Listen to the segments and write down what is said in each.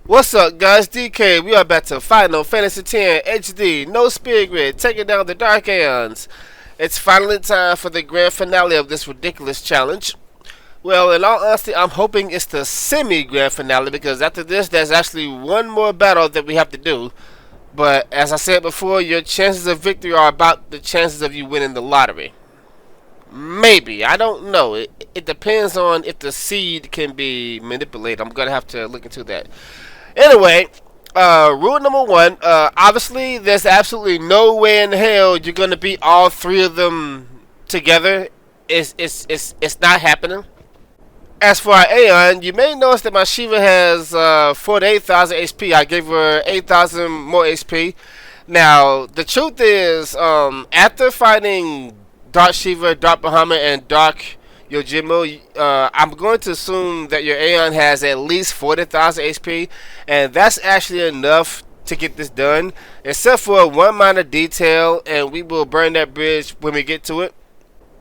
What's up, guys? DK. We are back to Final Fantasy X HD. No Spirit Grid, taking down the Dark Aeons. It's finally time for the grand finale of this ridiculous challenge. Well, in all honesty, I'm hoping it's the semi-grand finale because after this, there's actually one more battle that we have to do. But as I said before, your chances of victory are about the chances of you winning the lottery. Maybe. I don't know. It depends on if the seed can be manipulated. I'm going to have to look into that. Anyway, rule number one, obviously there's absolutely no way in hell you're going to beat all three of them together. It's not happening. As for our Aeon, you may notice that my Shiva has 48,000 HP. I gave her 8,000 more HP. Now, the truth is, after fighting Dark Shiva, Dark Bahamut, and Dark Yojimbo, I'm going to assume that your Aeon has at least 40,000 HP, and that's actually enough to get this done, except for one minor detail, and we will burn that bridge when we get to it.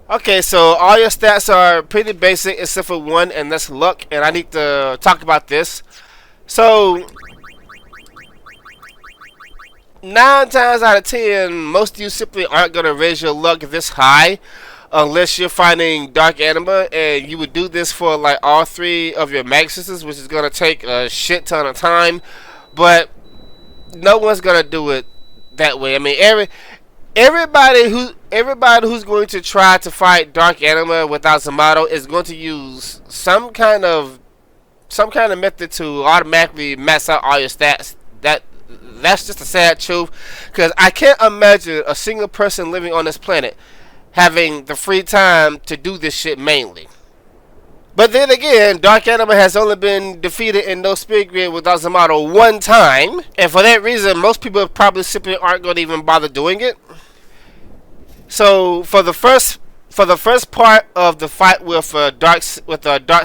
Okay, so all your stats are pretty basic except for one, and that's luck, and I need to talk about this. So, 9 times out of 10, most of you simply aren't going to raise your luck this high unless you're finding Dark Anima, and you would do this for like all three of your Maguses, which is going to take a shit ton of time, but no one's going to do it that way. I mean, everybody who's going to try to fight Dark Anima without Zamato is going to use some kind of method to automatically max out all your stats. That's just a sad truth, because I can't imagine a single person living on this planet having the free time to do this shit mainly. But then again, Dark Anima has only been defeated in No Spirit Grid without Zamato one time, and for that reason, most people probably simply aren't going to even bother doing it. So for the first part of the fight with Dark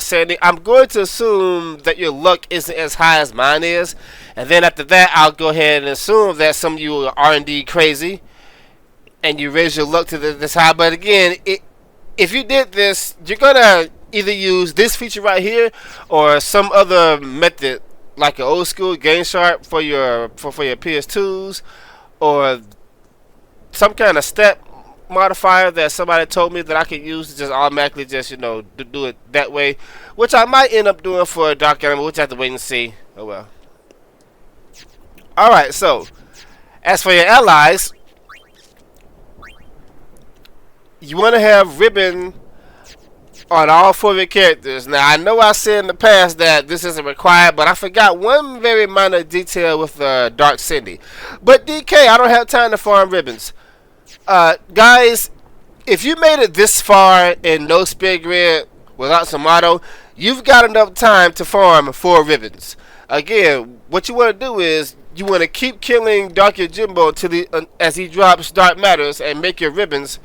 Sandy, I'm going to assume that your luck isn't as high as mine is, and then after that, I'll go ahead and assume that some of you are indeed crazy, and you raise your luck to this high. But again, if you did this, you're gonna either use this feature right here or some other method, like an old school Game Sharp for your PS2s, or some kind of step modifier that somebody told me that I could use to just automatically just, do it that way, which I might end up doing for Dark Anima, which I have to wait and see. Oh well. Alright, so as for your allies, you want to have ribbon on all 4 of your characters. Now, I know I said in the past that this isn't required, but I forgot one very minor detail with Dark Cindy. But DK, I don't have time to farm ribbons. Guys, if you made it this far in No Spirit Grid without Zamato, you've got enough time to farm 4 ribbons. Again, what you want to do is you want to keep killing Dark Yojimbo as he drops Dark Matters and make your ribbons.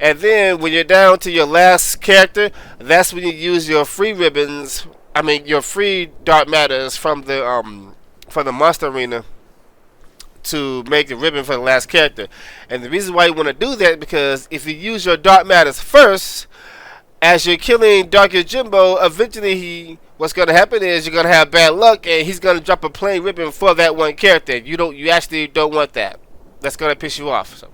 And then when you're down to your last character, that's when you use your free ribbons. I mean, your free Dark Matters from the Monster Arena to make the ribbon for the last character. And the reason why you want to do that is because if you use your Dark Matters first, as you're killing Dark Yojimbo, eventually what's going to happen is you're going to have bad luck, and he's going to drop a plain ribbon for that one character. You actually don't want that. That's going to piss you off. So.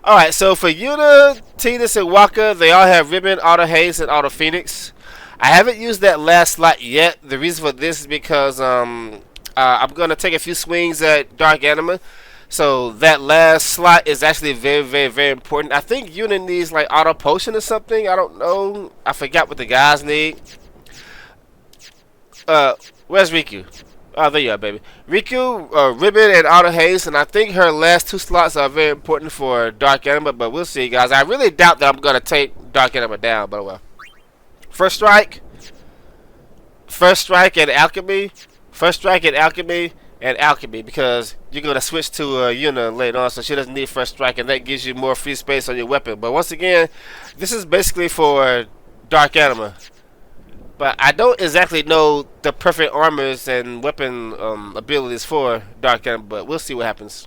Alright, so for Yuna, Tidus, and Waka, they all have ribbon, Auto Haze, and Auto Phoenix. I haven't used that last slot yet. The reason for this is because I'm going to take a few swings at Dark Anima. So that last slot is actually very, very, very important. I think Yuna needs like Auto Potion or something. I don't know. I forgot what the guys need. Where's Riku? Oh, there you are, baby. Riku, Ribbon, and Auto Haze, and I think her last 2 slots are very important for Dark Anima, but we'll see, guys. I really doubt that I'm going to take Dark Anima down, but well. First strike, and Alchemy. First strike, and Alchemy, because you're going to switch to Yuna later on, so she doesn't need first strike, and that gives you more free space on your weapon. But once again, this is basically for Dark Anima. But I don't exactly know the perfect armors and weapon abilities for Dark Anima, but we'll see what happens.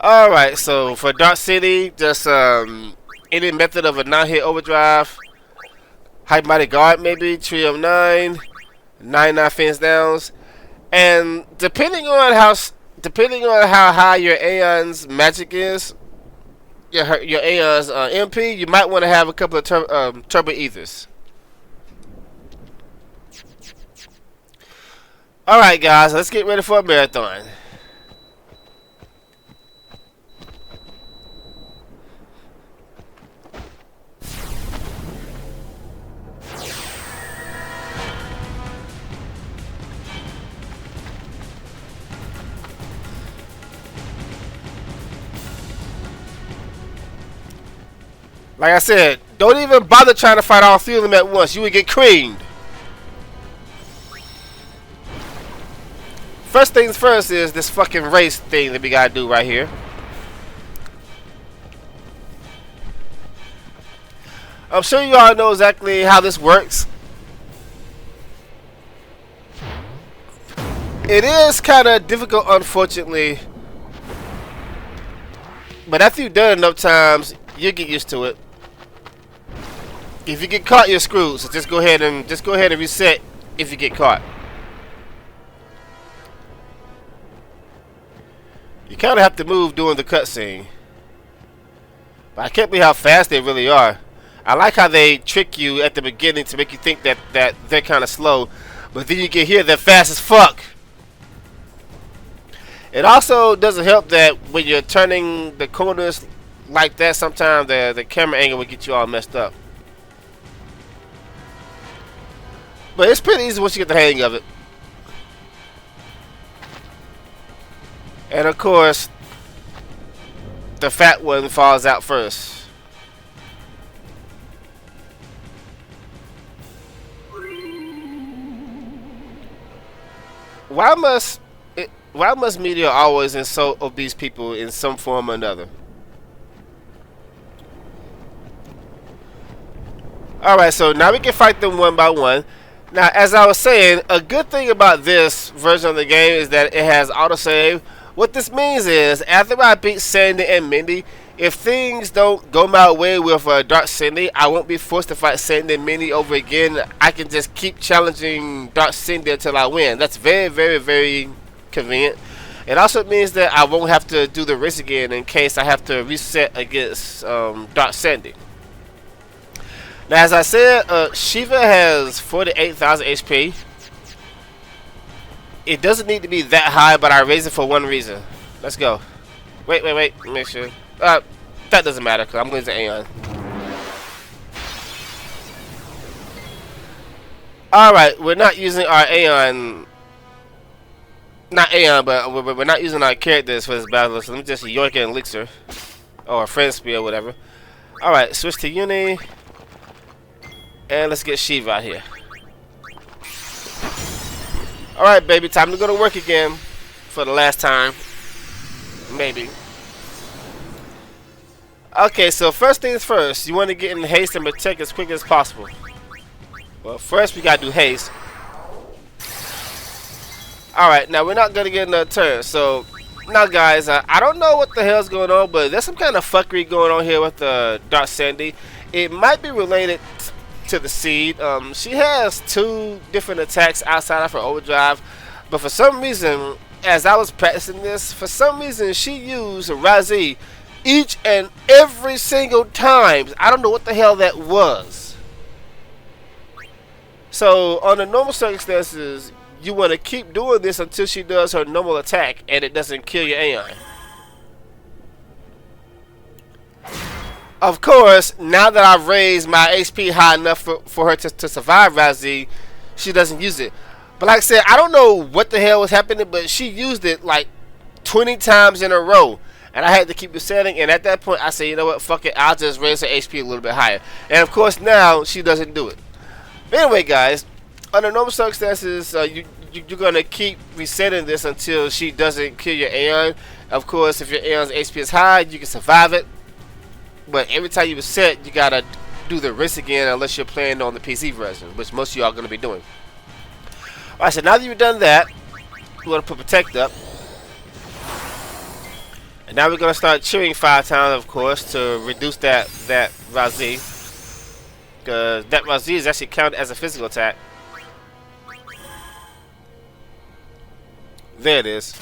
Alright, so for Dark City, just any method of a non-hit overdrive, Hypnotic Guard maybe, Tree of 9, 99 fence downs, and depending on how high your Aeons magic is, your Aeons MP, you might want to have a couple of turbo ethers. All right, guys, let's get ready for a marathon. Like I said, don't even bother trying to fight all three of them at once. You would get creamed. First things first is this fucking race thing that we gotta do right here. I'm sure you all know exactly how this works. It is kind of difficult, unfortunately. But after you've done it enough times, you'll get used to it. If you get caught, you're screwed. So just go ahead and reset if you get caught. You kind of have to move during the cutscene. But I can't believe how fast they really are. I like how they trick you at the beginning to make you think that they're kind of slow, but then you get here, they're fast as fuck. It also doesn't help that when you're turning the corners like that, sometimes the camera angle will get you all messed up. But it's pretty easy once you get the hang of it. And of course, the fat one falls out first. Why must media always insult obese people in some form or another? Alright, so now we can fight them one by one. Now, as I was saying, a good thing about this version of the game is that it has autosave. What this means is, after I beat Sandy and Mindy, if things don't go my way with Dark Cindy, I won't be forced to fight Sandy and Mindy over again. I can just keep challenging Dark Cindy until I win. That's very, very, very convenient. It also means that I won't have to do the race again in case I have to reset against Dark Sandy. Now, as I said, Shiva has 48,000 HP. It doesn't need to be that high, but I raised it for one reason. Let's go. Wait. Make sure. That doesn't matter because I'm going to Aeon. Alright, we're not using our Aeon. Not Aeon, but we're not using our characters for this battle. So let me just yoink an elixir. Or a friend spear or whatever. Alright, switch to Uni. And let's get Shiva out here. Alright, baby, time to go to work again. For the last time. Maybe. Okay, so first things first. You want to get in haste and protect as quick as possible. Well, first we gotta do haste. Alright, now we're not gonna get another turn. So, now guys, I don't know what the hell's going on, but there's some kind of fuckery going on here with Dark Sandy. It might be related to the seed. She has 2 different attacks outside of her overdrive, but for some reason, as I was practicing this, for some reason she used Razi each and every single time. I don't know what the hell that was. So under normal circumstances, you want to keep doing this until she does her normal attack and it doesn't kill your Aeon. Of course, now that I've raised my HP high enough for her to survive Razi, she doesn't use it. But like I said, I don't know what the hell was happening, but she used it like 20 times in a row. And I had to keep resetting, and at that point I said, you know what, fuck it, I'll just raise her HP a little bit higher. And of course now, she doesn't do it. But anyway guys, under normal circumstances, you're going to keep resetting this until she doesn't kill your Aeon. Of course, if your Aeon's HP is high, you can survive it. But every time you reset, you gotta do the race again unless you're playing on the PC version, which most of y'all are gonna be doing. Alright, so now that you've done that, you wanna put protect up. And now we're gonna start cheering 5 times, of course, to reduce that Razi. Because that Razi is actually counted as a physical attack. There it is.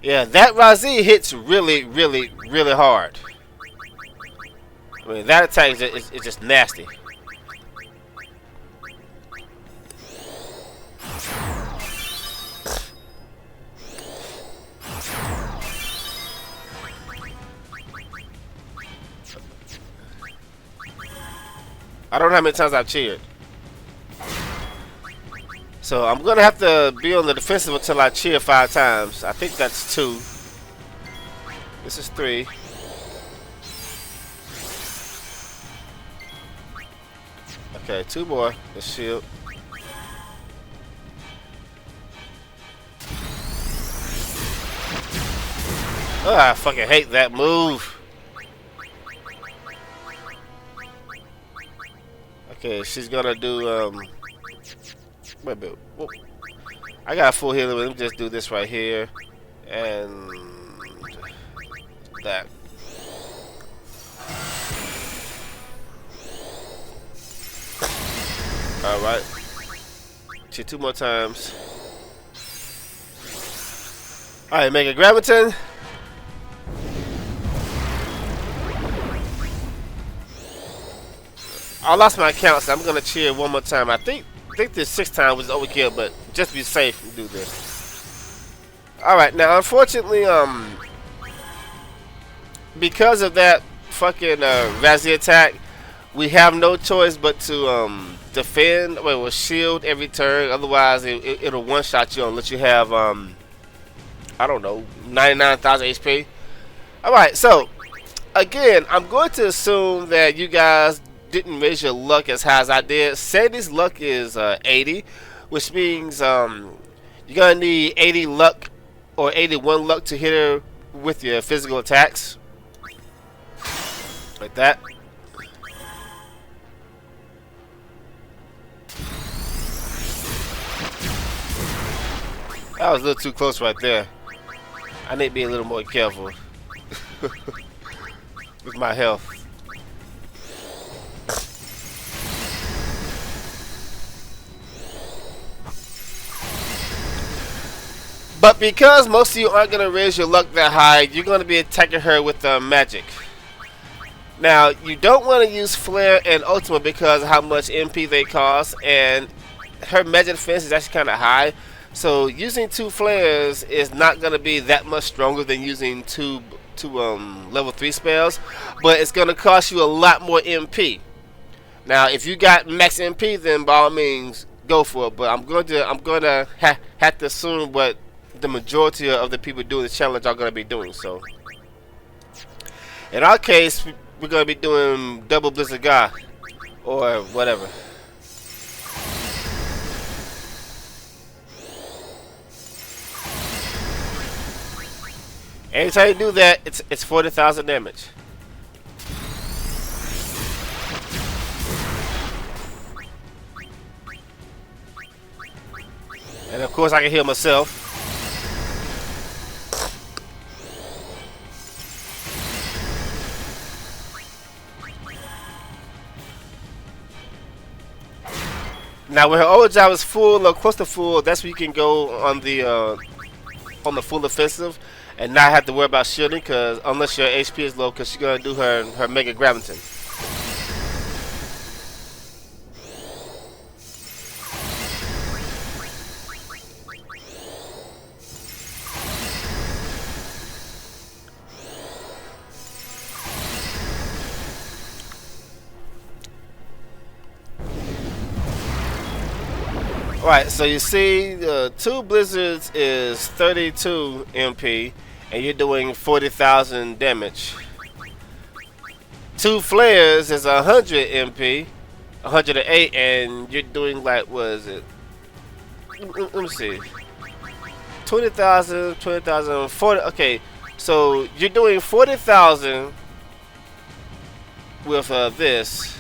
Yeah, that Razi hits really, really, really hard. I mean, that attack is just nasty. I don't know how many times I've cheered. So I'm gonna have to be on the defensive until I cheer 5 times. I think that's 2. This is 3. Okay, 2 more. The shield. Oh, I fucking hate that move. Okay, she's gonna do wait a minute. Whoa. I got a full healer. Let me just do this right here and that. All right. Cheer 2 more times. All right, Mega Graviton. I lost my count, so I'm gonna cheer 1 more time. I think this 6 times was overkill, but just be safe and do this. All right, now unfortunately, because of that fucking Razzie attack, we have no choice but to defend or shield every turn. Otherwise, it'll one-shot you unless you have I don't know, 99,000 HP. All right, so again, I'm going to assume that you guys didn't raise your luck as high as I did. Sandy's luck is 80, which means you're gonna need 80 luck or 81 luck to hit her with your physical attacks, like that. That was a little too close right there. I need to be a little more careful with my health. But because most of you aren't going to raise your luck that high, you're going to be attacking her with magic. Now, you don't want to use Flare and Ultima because of how much MP they cost, and her magic defense is actually kind of high. So using 2 flares is not going to be that much stronger than using two level 3 spells, but it's going to cost you a lot more MP. Now, if you got max MP, then by all means go for it. But I'm going to have to assume what the majority of the people doing the challenge are going to be doing. So in our case, we're going to be doing double Blizzard God or whatever. Anytime you do that, it's 40,000 damage. And of course I can heal myself. Now when her overdrive is full or close to full, that's where you can go on the full offensive and not have to worry about shielding, because unless your HP is low, because she's gonna do her Mega Graviton. Right, so you see, 2 blizzards is 32 MP, and you're doing 40,000 damage. 2 flares is 100 MP, 108, and you're doing like, what is it? Let me see. 20,000, 20,000, 40. Okay, so you're doing 40,000 with this,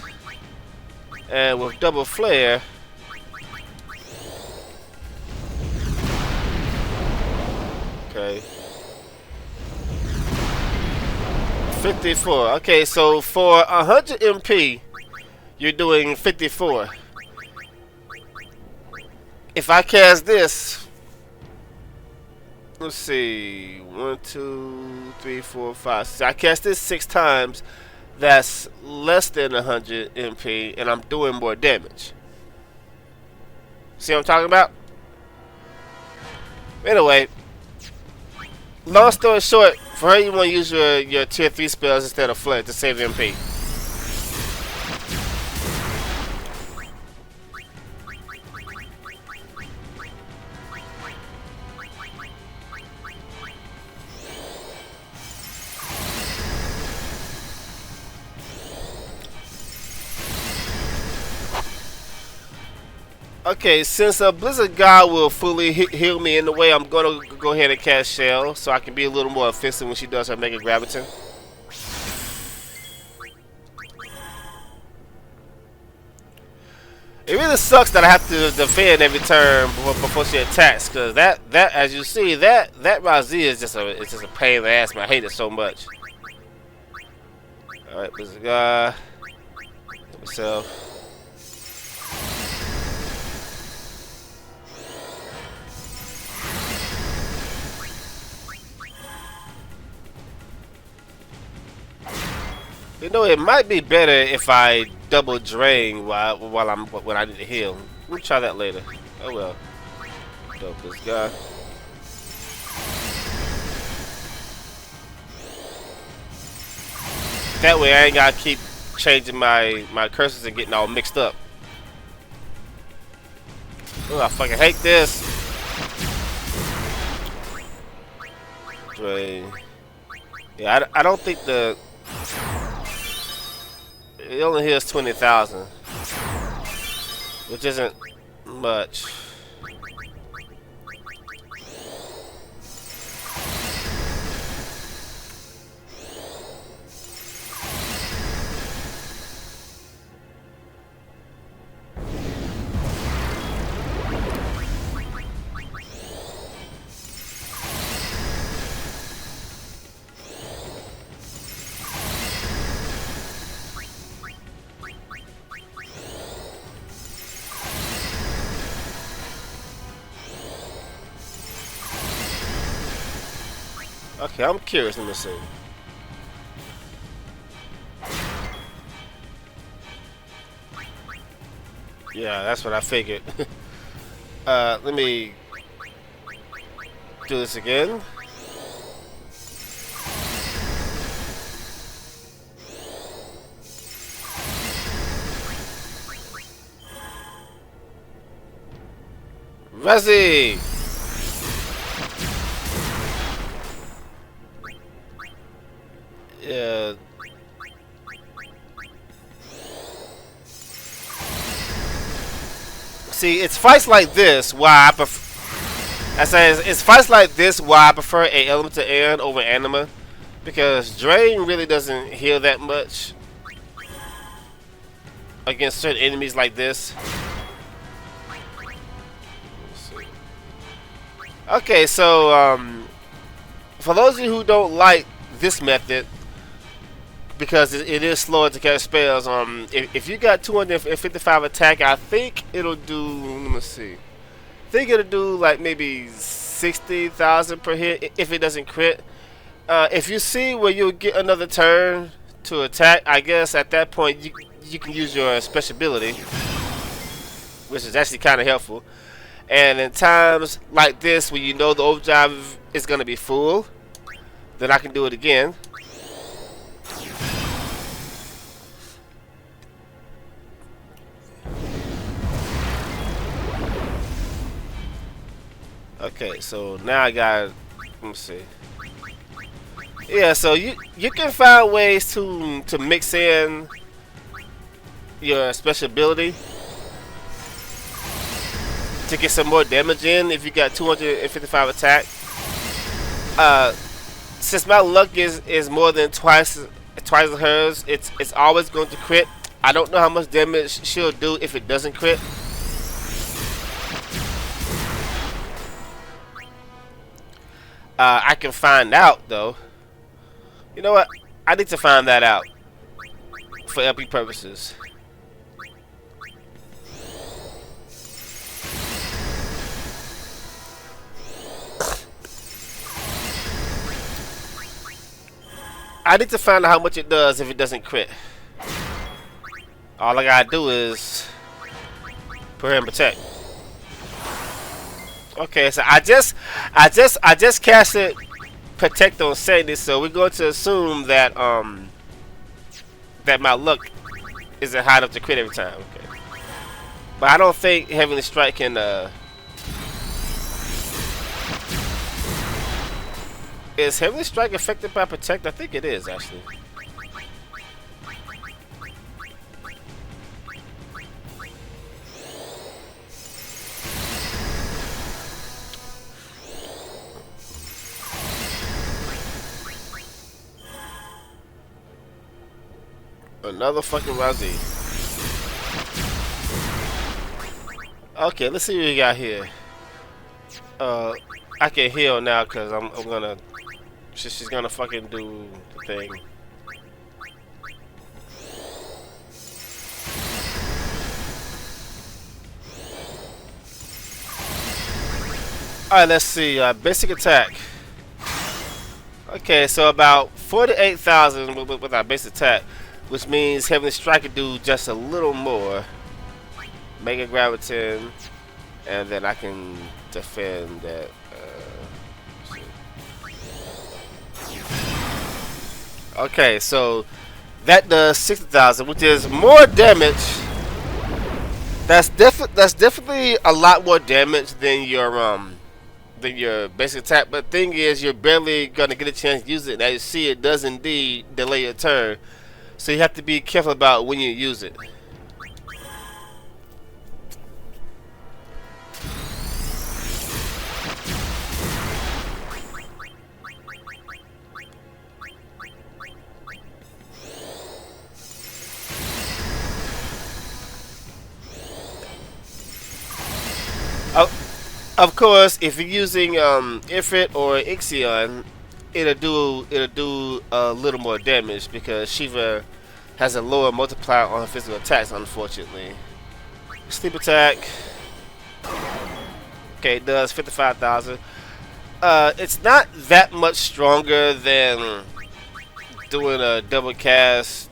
and with double flare. Okay. 54. Okay, so for 100 MP, you're doing 54. if I cast this, let's see, 1, 2, 3, 4, 5, 6. I cast this 6 times. That's less than 100 MP, and I'm doing more damage. See what I'm talking about? Anyway, long story short, for her, you want to use your tier 3 spells instead of Flint to save MP. Okay, since Blizzard God will fully heal me in the way, I'm gonna go ahead and cast Shell so I can be a little more efficient when she does her Mega Graviton. It really sucks that I have to defend every turn before she attacks, cause that as you see that Razi is just a pain in the ass, man. I hate it so much. All right, Blizzard God, myself. You know, it might be better if I double drain when I need to heal. We'll try that later. Oh well. Dope this guy. That way I ain't gotta keep changing my cursors and getting all mixed up. Oh, I fucking hate this. Drain. Yeah, I don't think it only heals 20,000, which isn't much. Okay, I'm curious. Let me see. Yeah, that's what I figured. Let me do this again. Razzie! Yeah. See, it's fights like this why I prefer. I say it's fights like this why I prefer a Elemental Aeon over Anima, because Drain really doesn't heal that much against certain enemies like this. Okay, so for those of you who don't like this method, because it is slower to cast spells, if you got 255 attack, I think it'll do. Let me see. I think it'll do like maybe 60,000 per hit if it doesn't crit. If you see where you'll get another turn to attack, I guess at that point you can use your special ability, which is actually kind of helpful. And in times like this, when you know the overdrive is going to be full, then I can do it again. Okay, so now I got. Let me see. Yeah, so you can find ways to mix in your special ability to get some more damage in if you got 255 attack. Since my luck is more than twice as hers, it's always going to crit. I don't know how much damage she'll do if it doesn't crit. I can find out though. You know what? I need to find that out for LP purposes. I need to find out how much it does if it doesn't crit. All I gotta do is put her in protect. Okay, so I just casted protect on Sandy, so we're going to assume that that my luck isn't high enough to crit every time. Okay, but I don't think Heavenly Strike can. Is Heavenly Strike affected by protect? I think it is actually. Another fucking Razzie. Okay, let's see what we got here. I can heal now because I'm gonna. She's gonna fucking do the thing. Alright, let's see. Basic attack. Okay, so about 48,000 with our basic attack, which means Heavenly Strike can do just a little more. Mega Graviton, and then I can defend that. Okay, so that does 60,000, which is more damage. That's definitely a lot more damage than your basic attack. But the thing is, you're barely gonna get a chance to use it. And as you see, it does indeed delay your turn, so you have to be careful about when you use it. Of course, if you're using Ifrit or Ixion, it'll do a little more damage because Shiva has a lower multiplier on her physical attacks, unfortunately. Sleep attack. Okay, it does 55,000. It's not that much stronger than doing a double cast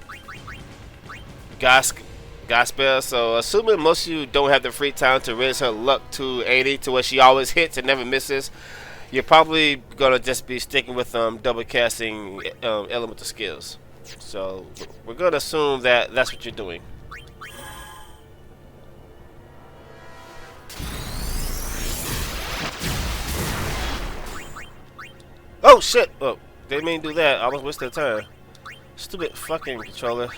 Gospel, so assuming most of you don't have the free time to raise her luck to 80 to where she always hits and never misses, you're probably gonna just be sticking with double casting elemental skills. So we're gonna assume that that's what you're doing. Oh shit! Oh, didn't mean to do that. I almost wasted time. Stupid fucking controller.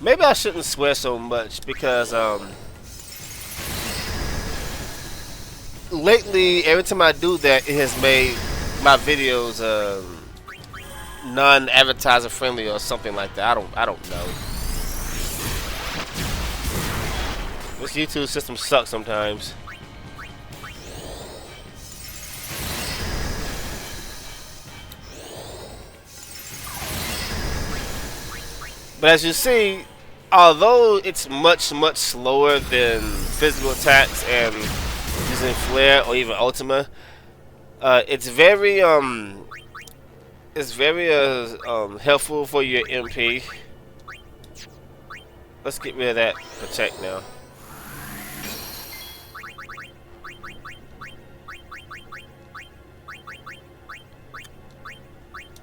Maybe I shouldn't swear so much because lately every time I do that, it has made my videos non-advertiser friendly or something like that. I don't know. This YouTube system sucks sometimes. But as you see, although it's much slower than physical attacks and using Flare or even Ultima, it's very helpful for your MP. Let's get rid of that protect now.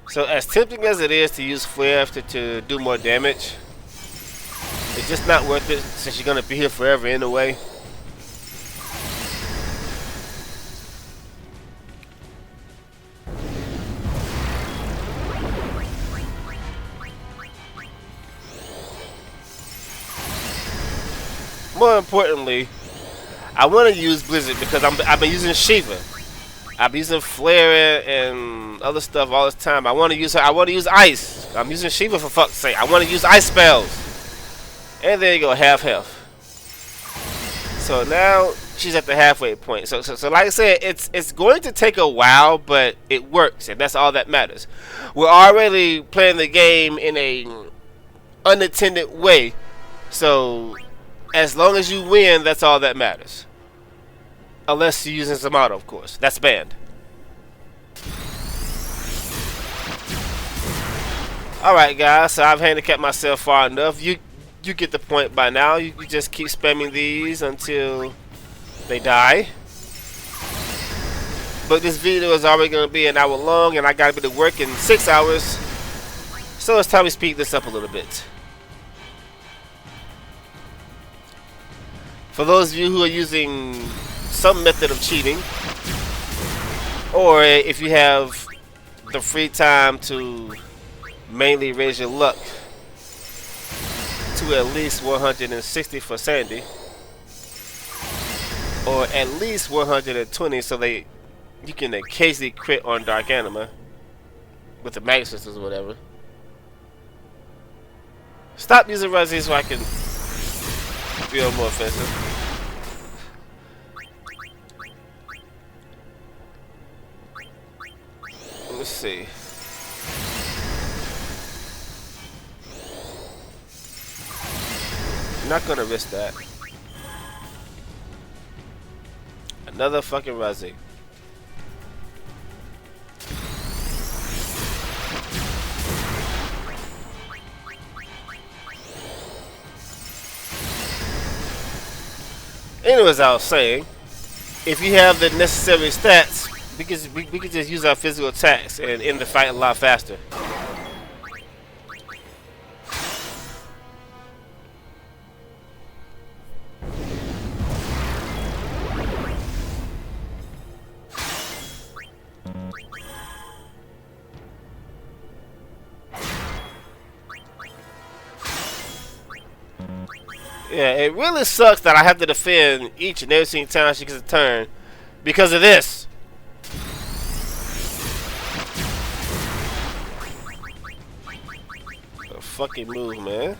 So as tempting as it is to use Flare to do more damage, it's just not worth it since you're gonna be here forever anyway. More importantly, I want to use Blizzard because I've been using Shiva. I've been using Flare and other stuff all this time. I want to use her. I want to use Ice. I'm using Shiva for fuck's sake. I want to use Ice spells. And there you go, half health. So now she's at the halfway point. So like I said, it's going to take a while, but it works, and that's all that matters. We're already playing the game in a unattended way, so as long as you win, that's all that matters. Unless you're using Zamato, of course. That's banned. Alright guys, so I've handicapped myself far enough. You get the point by now. You just keep spamming these until they die. But this video is already going to be an hour long, and I got to be to work in 6 hours. So it's time we speed this up a little bit. For those of you who are using some method of cheating, or if you have the free time to mainly raise your luck to at least 160 for Sandy, or at least 120 so you can occasionally crit on Dark Anima with the Magus sisters or whatever. Stop using Ruzzy so I can feel more offensive. Let's see. I'm not gonna risk that. Another fucking Ruzzy. Anyways, I was saying, if you have the necessary stats, we could just use our physical attacks and end the fight a lot faster. Yeah, it really sucks that I have to defend each and every single time she gets a turn because of this. A fucking move, man.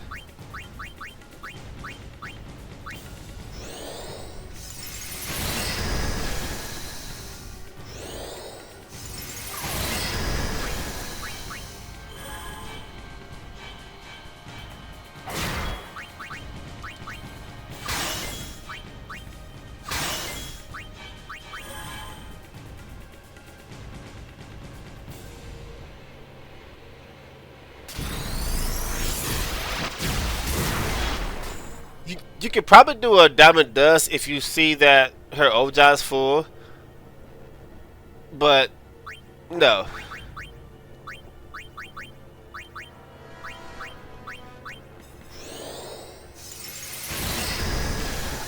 You could probably do a Diamond Dust if you see that her Ojai is full, but no.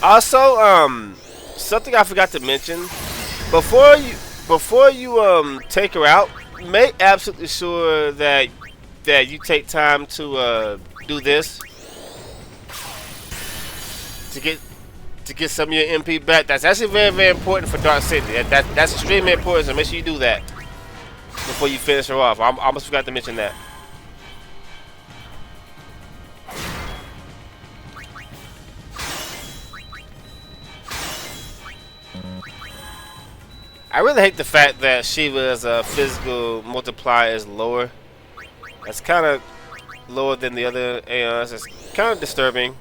Also, something I forgot to mention before you take her out, make absolutely sure that you take time to do this. To get some of your MP back. That's actually very, very important for Dark City. That's extremely important, so make sure you do that before you finish her off. I almost forgot to mention that. I really hate the fact that Shiva's physical multiplier is lower. That's kind of lower than the other Aeons. It's kind of disturbing.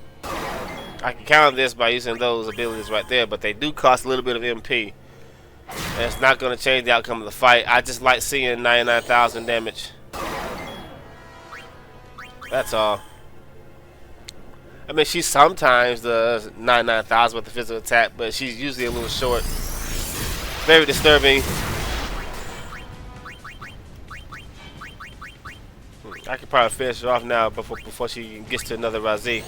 I can counter this by using those abilities right there, but they do cost a little bit of MP. And it's not going to change the outcome of the fight. I just like seeing 99,000 damage. That's all. I mean, she sometimes does 99,000 with the physical attack, but she's usually a little short. Very disturbing. I could probably finish her off now before she gets to another Razi.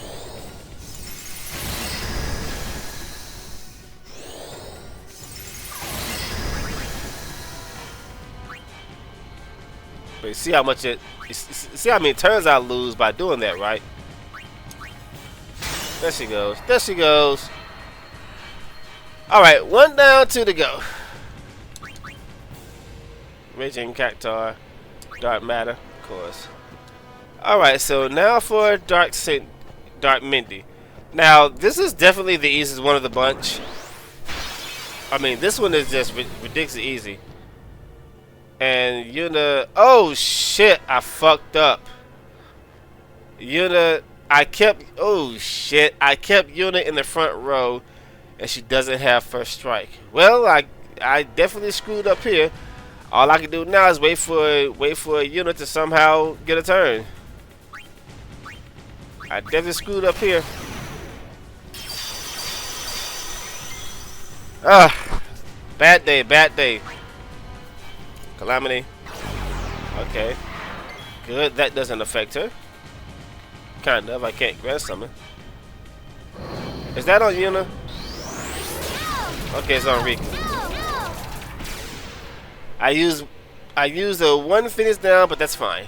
But you see how much see how many turns I lose by doing that, right? There she goes. There she goes. Alright, 1 down, 2 to go. Raging Cactar. Dark Matter, of course. Alright, so now for Dark Mindy. Now, this is definitely the easiest one of the bunch. I mean, this one is just ridiculously easy. And Yuna, oh shit, I fucked up. Yuna, I kept Yuna in the front row, and she doesn't have first strike. Well, I definitely screwed up here. All I can do now is wait for a unit to somehow get a turn. I definitely screwed up here. Ah, bad day, bad day. Calamity. Okay, good. That doesn't affect her. Kind of. I can't grab summon. Is that on Yuna? Okay, it's on Rika. I use the one finish down, but that's fine.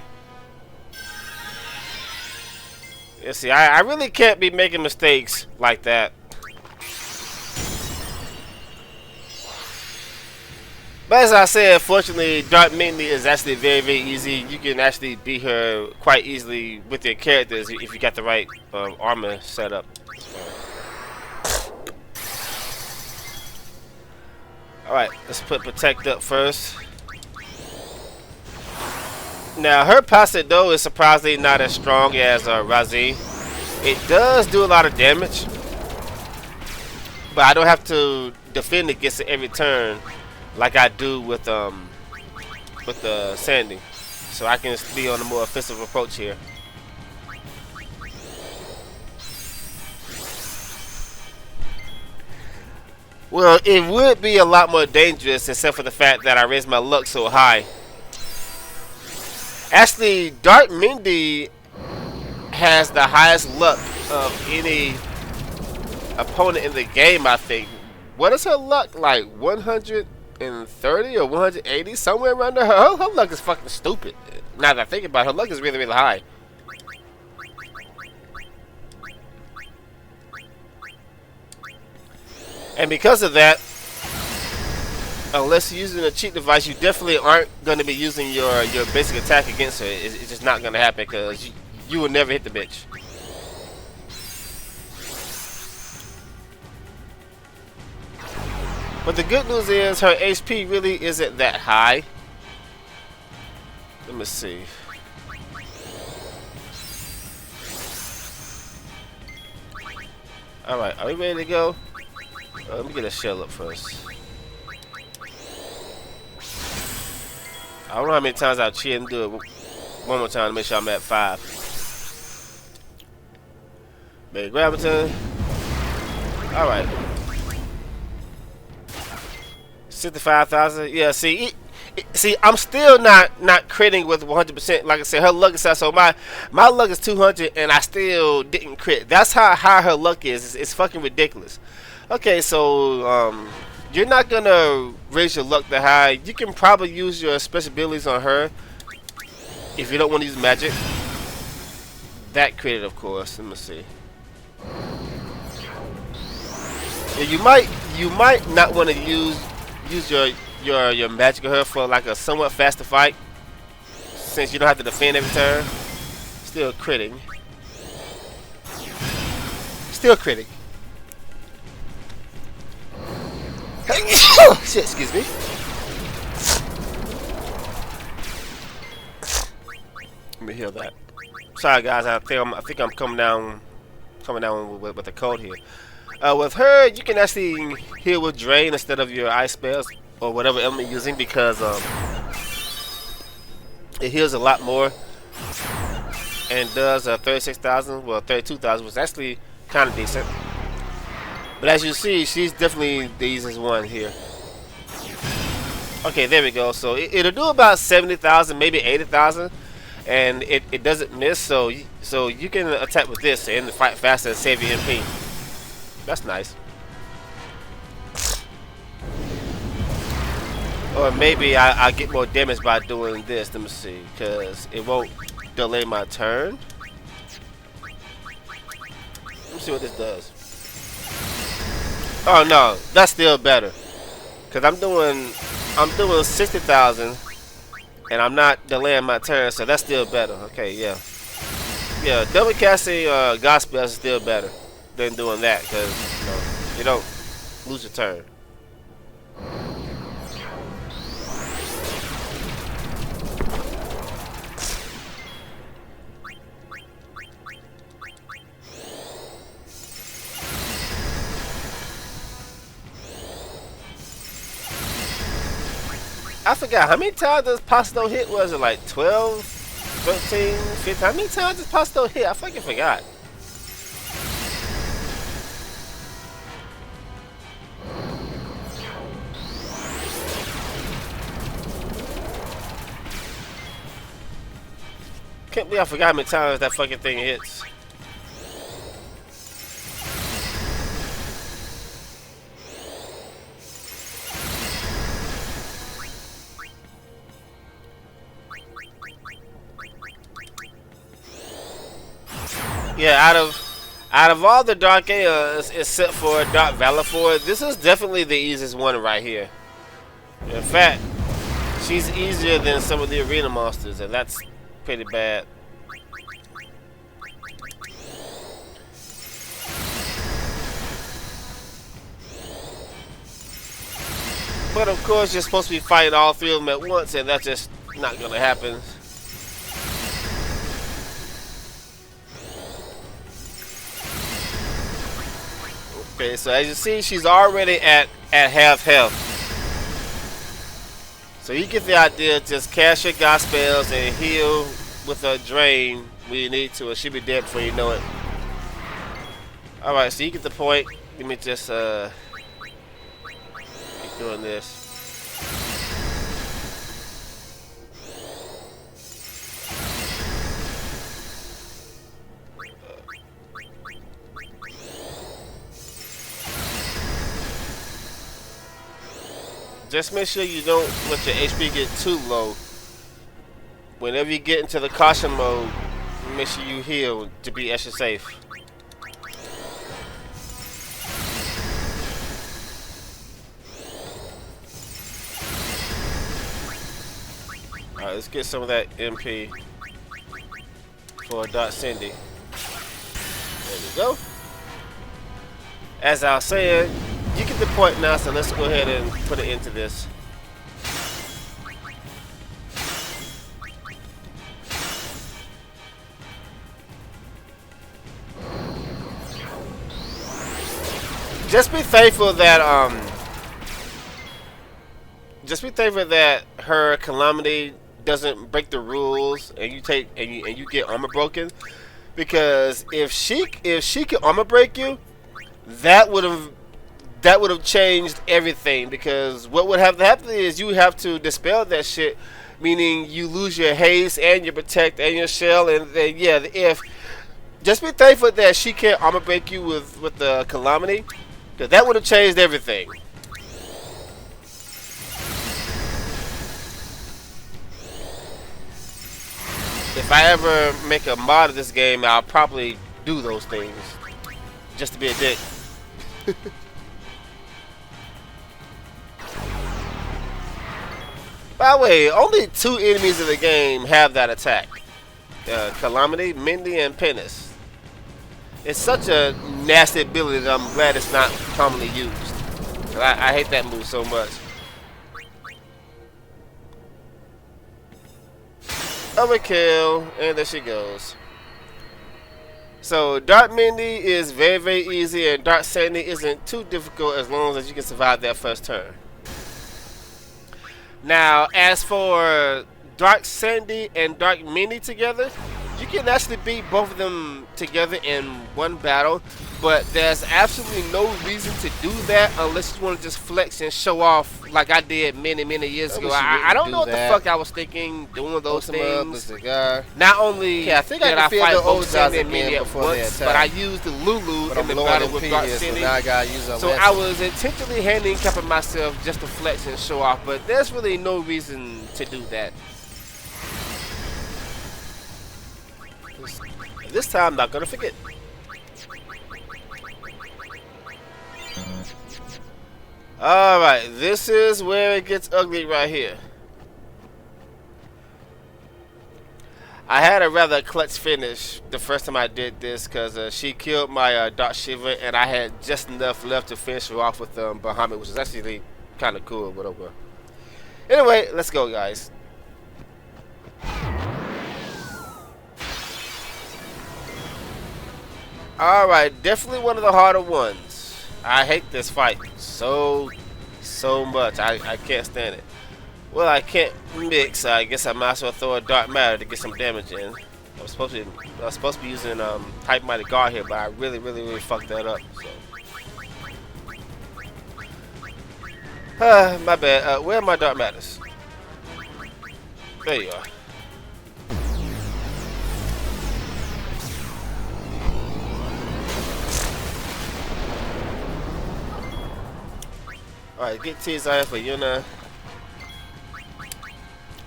You see, I really can't be making mistakes like that. But as I said, fortunately, Dark Mindy is actually very, very easy. You can actually beat her quite easily with your characters if you got the right armor set up. Alright, let's put Protect up first. Now, her passive though is surprisingly not as strong as Razi. It does do a lot of damage, but I don't have to defend against it every turn like I do with Sandy. So I can be on a more offensive approach here. Well, it would be a lot more dangerous except for the fact that I raised my luck so high. Actually, Dark Mindy has the highest luck of any opponent in the game, I think. What is her luck? Like 130 or 180? Somewhere around there. Her luck is fucking stupid. Now that I think about it, her luck is really, really high. And because of that, unless you're using a cheat device, you definitely aren't going to be using your basic attack against her. It's just not going to happen because you will never hit the bitch. But the good news is her HP really isn't that high. Let me see. Alright, are we ready to go? Let me get a shell up first. I don't know how many times I'll cheat and do it one more time to make sure I'm at 5. Big Graviton. Alright. 65,000. Yeah, see, I'm still not critting with 100%. Like I said, her luck is high, so my luck is 200, and I still didn't crit. That's how high her luck is. It's fucking ridiculous. Okay, so you're not gonna raise your luck that high. You can probably use your special abilities on her if you don't want to use magic. That critted, of course. Let me see. Yeah, you might not want to use your magic on her for like a somewhat faster fight, since you don't have to defend every turn. Still critting. Still critting. Shit, excuse me. Let me heal that. Sorry guys, I think I'm coming down with a cold here. With her, you can actually heal with drain instead of your ice spells or whatever element you're using, because it heals a lot more and does 36,000, well 32,000, which is actually kind of decent. But as you see, she's definitely the easiest one here. Okay, there we go. So it'll do about 70,000, maybe 80,000, and it doesn't miss. So you can attack with this and fight faster and save your MP. That's nice. Or maybe I get more damage by doing this. Let me see, because it won't delay my turn. Let me see what this does. Oh no, that's still better, cause I'm doing 60,000, and I'm not delaying my turn, so that's still better. Okay, yeah, double casting God spells is still better than doing that, cause you don't lose your turn. I forgot how many times does Pasto hit? Was it like 12, 13, 15? How many times does Pasto hit? I fucking forgot. Can't believe I forgot how many times that fucking thing hits. Yeah, out of all the Dark Aeons, except for Dark Valor, this is definitely the easiest one right here. In fact, she's easier than some of the arena monsters, and that's pretty bad. But of course, you're supposed to be fighting all three of them at once, and that's just not gonna happen. Okay, so as you see, she's already at half health. So you get the idea, just cast your God spells and heal with a drain when you need to, and she'll be dead before you know it. Alright, so you get the point. Let me just keep doing this. Just make sure you don't let your HP get too low. Whenever you get into the caution mode, make sure you heal to be extra safe. Alright, let's get some of that MP for Dark Cindy. There we go. As I was saying, you get the point now, so let's go ahead and put it into this. Just be thankful that her calamity doesn't break the rules, and you get armor broken, because if she could armor break you, that would have changed everything, because what would have to happen is you have to dispel that shit, meaning you lose your haste and your protect and your shell, and then yeah, if just be thankful that she can't armor break you with the calamity, because that would have changed everything. If I ever make a mod of this game, I'll probably do those things just to be a dick. By the way, only 2 enemies in the game have that attack. Calamity, Mindy, and Penis. It's such a nasty ability that I'm glad it's not commonly used. I hate that move so much. Overkill, and there she goes. So Dark Mindy is very, very easy, and Dark Sandy isn't too difficult as long as you can survive that first turn. Now, as for Dark Sandy and Dark Mindy together, you can actually beat both of them together in one battle, but there's absolutely no reason to do that unless you want to just flex and show off like I did many, many years ago. I don't know what the fuck I was thinking doing those things. Not only I think did I I fight fight both both Sandy and Mindy Mindy at once, but I used the Lulu in the battle with Dark Sandy. So I was intentionally handicapping myself just to flex and show off, but there's really no reason to do that. This time, I'm not gonna forget. Alright, this is where it gets ugly right here. I had a rather clutch finish the first time I did this, because she killed my Dark Shiva, and I had just enough left to finish her off with Bahamut, which is actually kind of cool, whatever. Anyway, let's go, guys. Alright, definitely one of the harder ones. I hate this fight so much. I can't stand it. Well, I can't mix. So I guess I might as well throw a dark matter to get some damage in. I was supposed to be using Hype Mighty Guard here, but I really fucked that up. So. My bad. Where are my dark matters? There you are. Alright, get T's out for Yuna.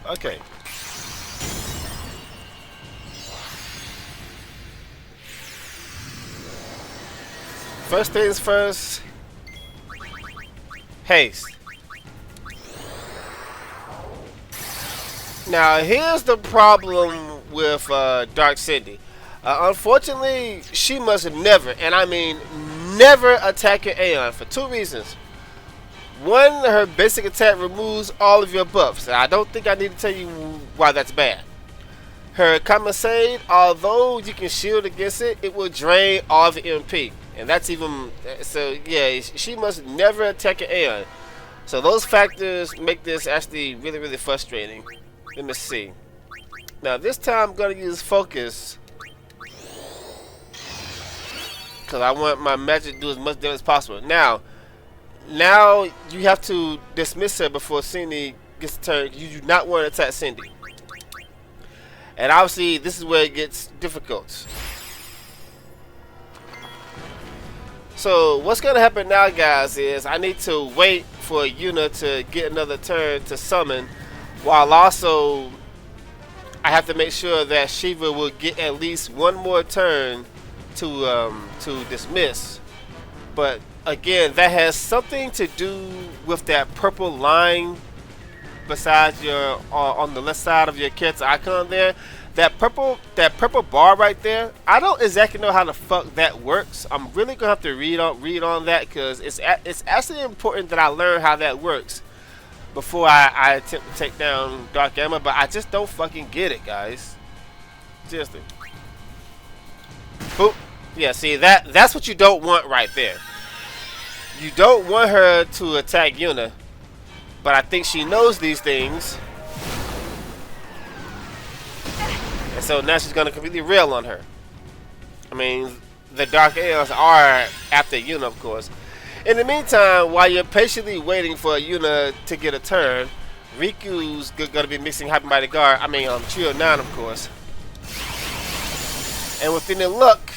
Okay. First things first. Haste. Now here's the problem with Dark Cindy. Unfortunately, she must never, and I mean never, attack your Aeon for two reasons. One, her basic attack removes all of your buffs, and I don't think I need to tell you why that's bad. Her Kamisade, although you can shield against it, it will drain all the MP. And that's even, so yeah, she must never attack an Aeon. So those factors make this actually really frustrating. Let me see. Now this time I'm going to use Focus. Because I want my magic to do as much damage as possible. Now you have to dismiss her before Cindy gets a turn. You do not want to attack Cindy. And obviously this is where it gets difficult. So what's going to happen now, guys, is I need to wait for Yuna to get another turn to summon, while also I have to make sure that Shiva will get at least one more turn to dismiss. But again, that has something to do with that purple line besides your on the left side of your character icon there. That purple bar right there, I don't exactly know how the fuck that works. I'm really gonna have to read on that, because it's actually important that I learn how that works before I attempt to take down Darkkefka. But I just don't fucking get it, guys. Seriously. Boop. Yeah, see, that's what you don't want right there. You don't want her to attack Yuna, but I think she knows these things. And so now she's going to completely rail on her. I mean, the Dark Aeons are after Yuna, of course. In the meantime, while you're patiently waiting for Yuna to get a turn, Riku's going to be mixing Hyper Mighty Guard. I mean, Trio 9, of course. And within the luck,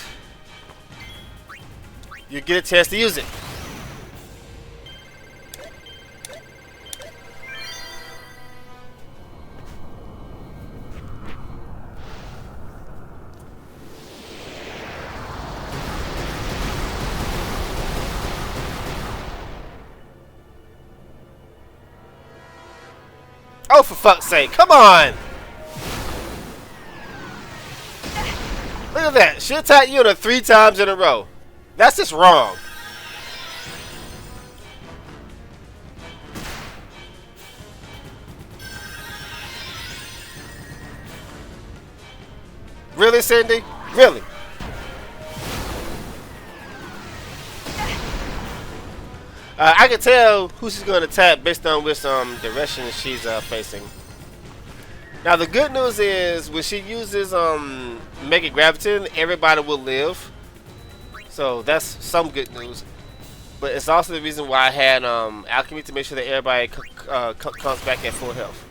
you get a chance to use it. Oh, for fuck's sake, come on! Look at that. She attacked Yuna 3 times in a row. That's just wrong. Really, Cindy? Really? I can tell who she's going to attack based on which direction she's facing. Now the good news is when she uses Mega Graviton, everybody will live. So that's some good news. But it's also the reason why I had Alchemy, to make sure that everybody comes back at full health.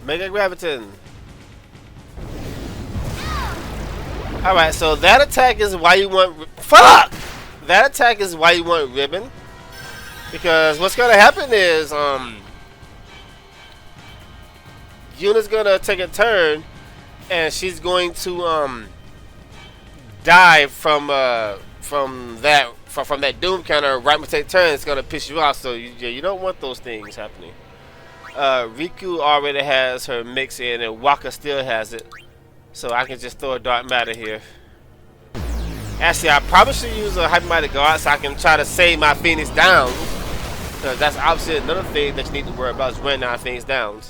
Mega Graviton. Alright, so that attack is why you want... Fuck! That attack is why you want Ribbon. Because what's going to happen is... Yuna's going to take a turn. And she's going to... die from that Doom counter right before take turn. It's going to piss you off. So you don't want those things happening. Riku already has her mix in, and Waka still has it. So I can just throw a Dark Matter here. Actually, I probably should use a Hyper Mighty Guard so I can try to save my Phoenix down. Because that's obviously another thing that you need to worry about is running out of things down.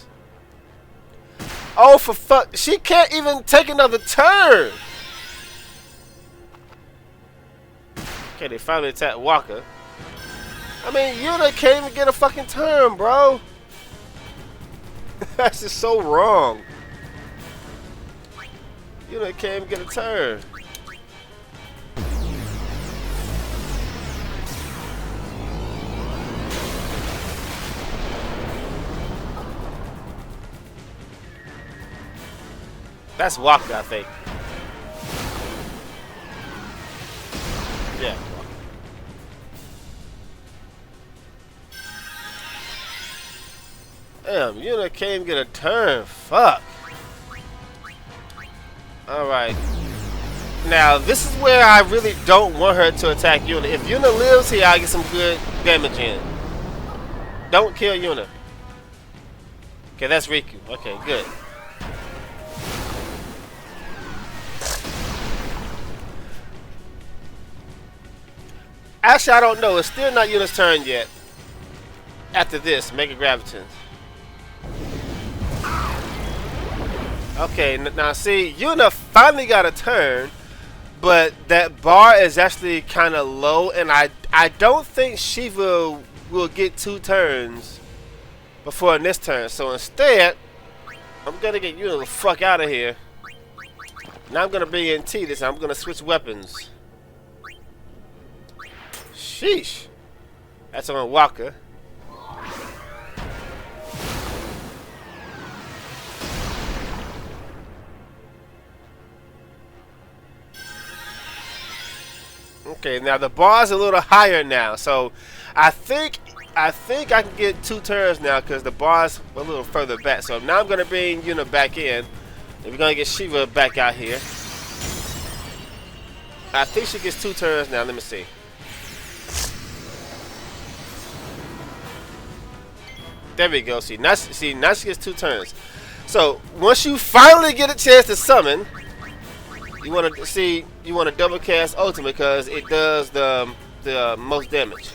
Oh, for fuck. She can't even take another turn. Okay, they finally attacked Walker. I mean, Yuna can't even get a fucking turn, bro. That's just so wrong. Yuna can't even get a turn. That's Walker, I think. Yeah. Damn, Yuna can't even get a turn. Fuck. Alright. Now, this is where I really don't want her to attack Yuna. If Yuna lives here, I'll get some good damage in. Don't kill Yuna. Okay, that's Riku. Okay, good. Actually, I don't know. It's still not Yuna's turn yet. After this, Mega Graviton. Okay, now see, Yuna finally got a turn, but that bar is actually kind of low, and I don't think Shiva will get 2 turns before this turn. So instead, I'm gonna get Yuna the fuck out of here. Now I'm gonna bring in T this. I'm gonna switch weapons. Sheesh. That's on Walker. Okay, now the bar's a little higher now, so I think I can get 2 turns now because the bar's a little further back. So now I'm gonna bring Yuna back in, and we're gonna get Shiva back out here. I think she gets 2 turns now. Let me see. There we go. See now she gets 2 turns. So once you finally get a chance to summon, you want to double cast ultimate because it does the most damage.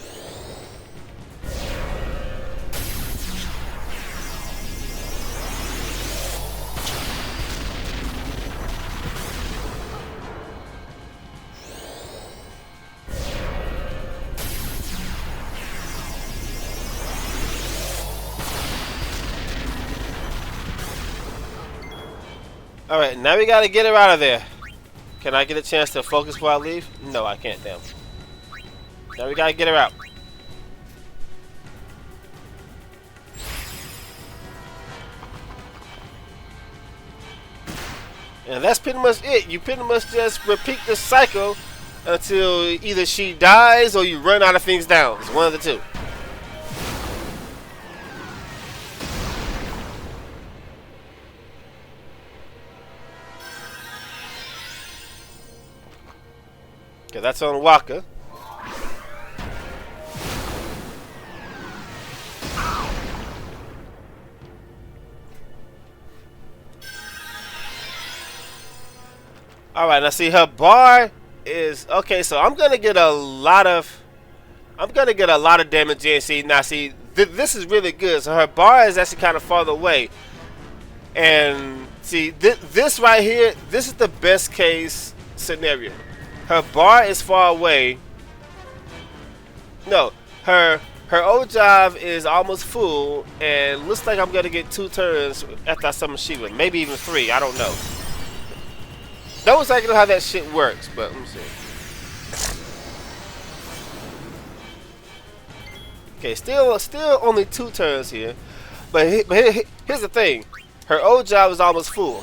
All right, now we gotta get her out of there. Can I get a chance to focus while I leave? No, I can't, damn. Now we gotta get her out. And that's pretty much it. You pretty much just repeat the cycle until either she dies or you run out of things down. It's one of the two. Okay, that's on Waka. All right, now see her bar is okay. So I'm gonna get a lot of damage in. See now, this is really good. So her bar is actually kind of farther away, and see this right here. This is the best case scenario. Her bar is far away. No, her Ojive is almost full, and looks like I'm gonna get 2 turns after I summon Shiva, maybe even 3. I don't know. Don't exactly know how that shit works, but let me see. Okay, still only 2 turns here, but here's the thing: her Ojive is almost full.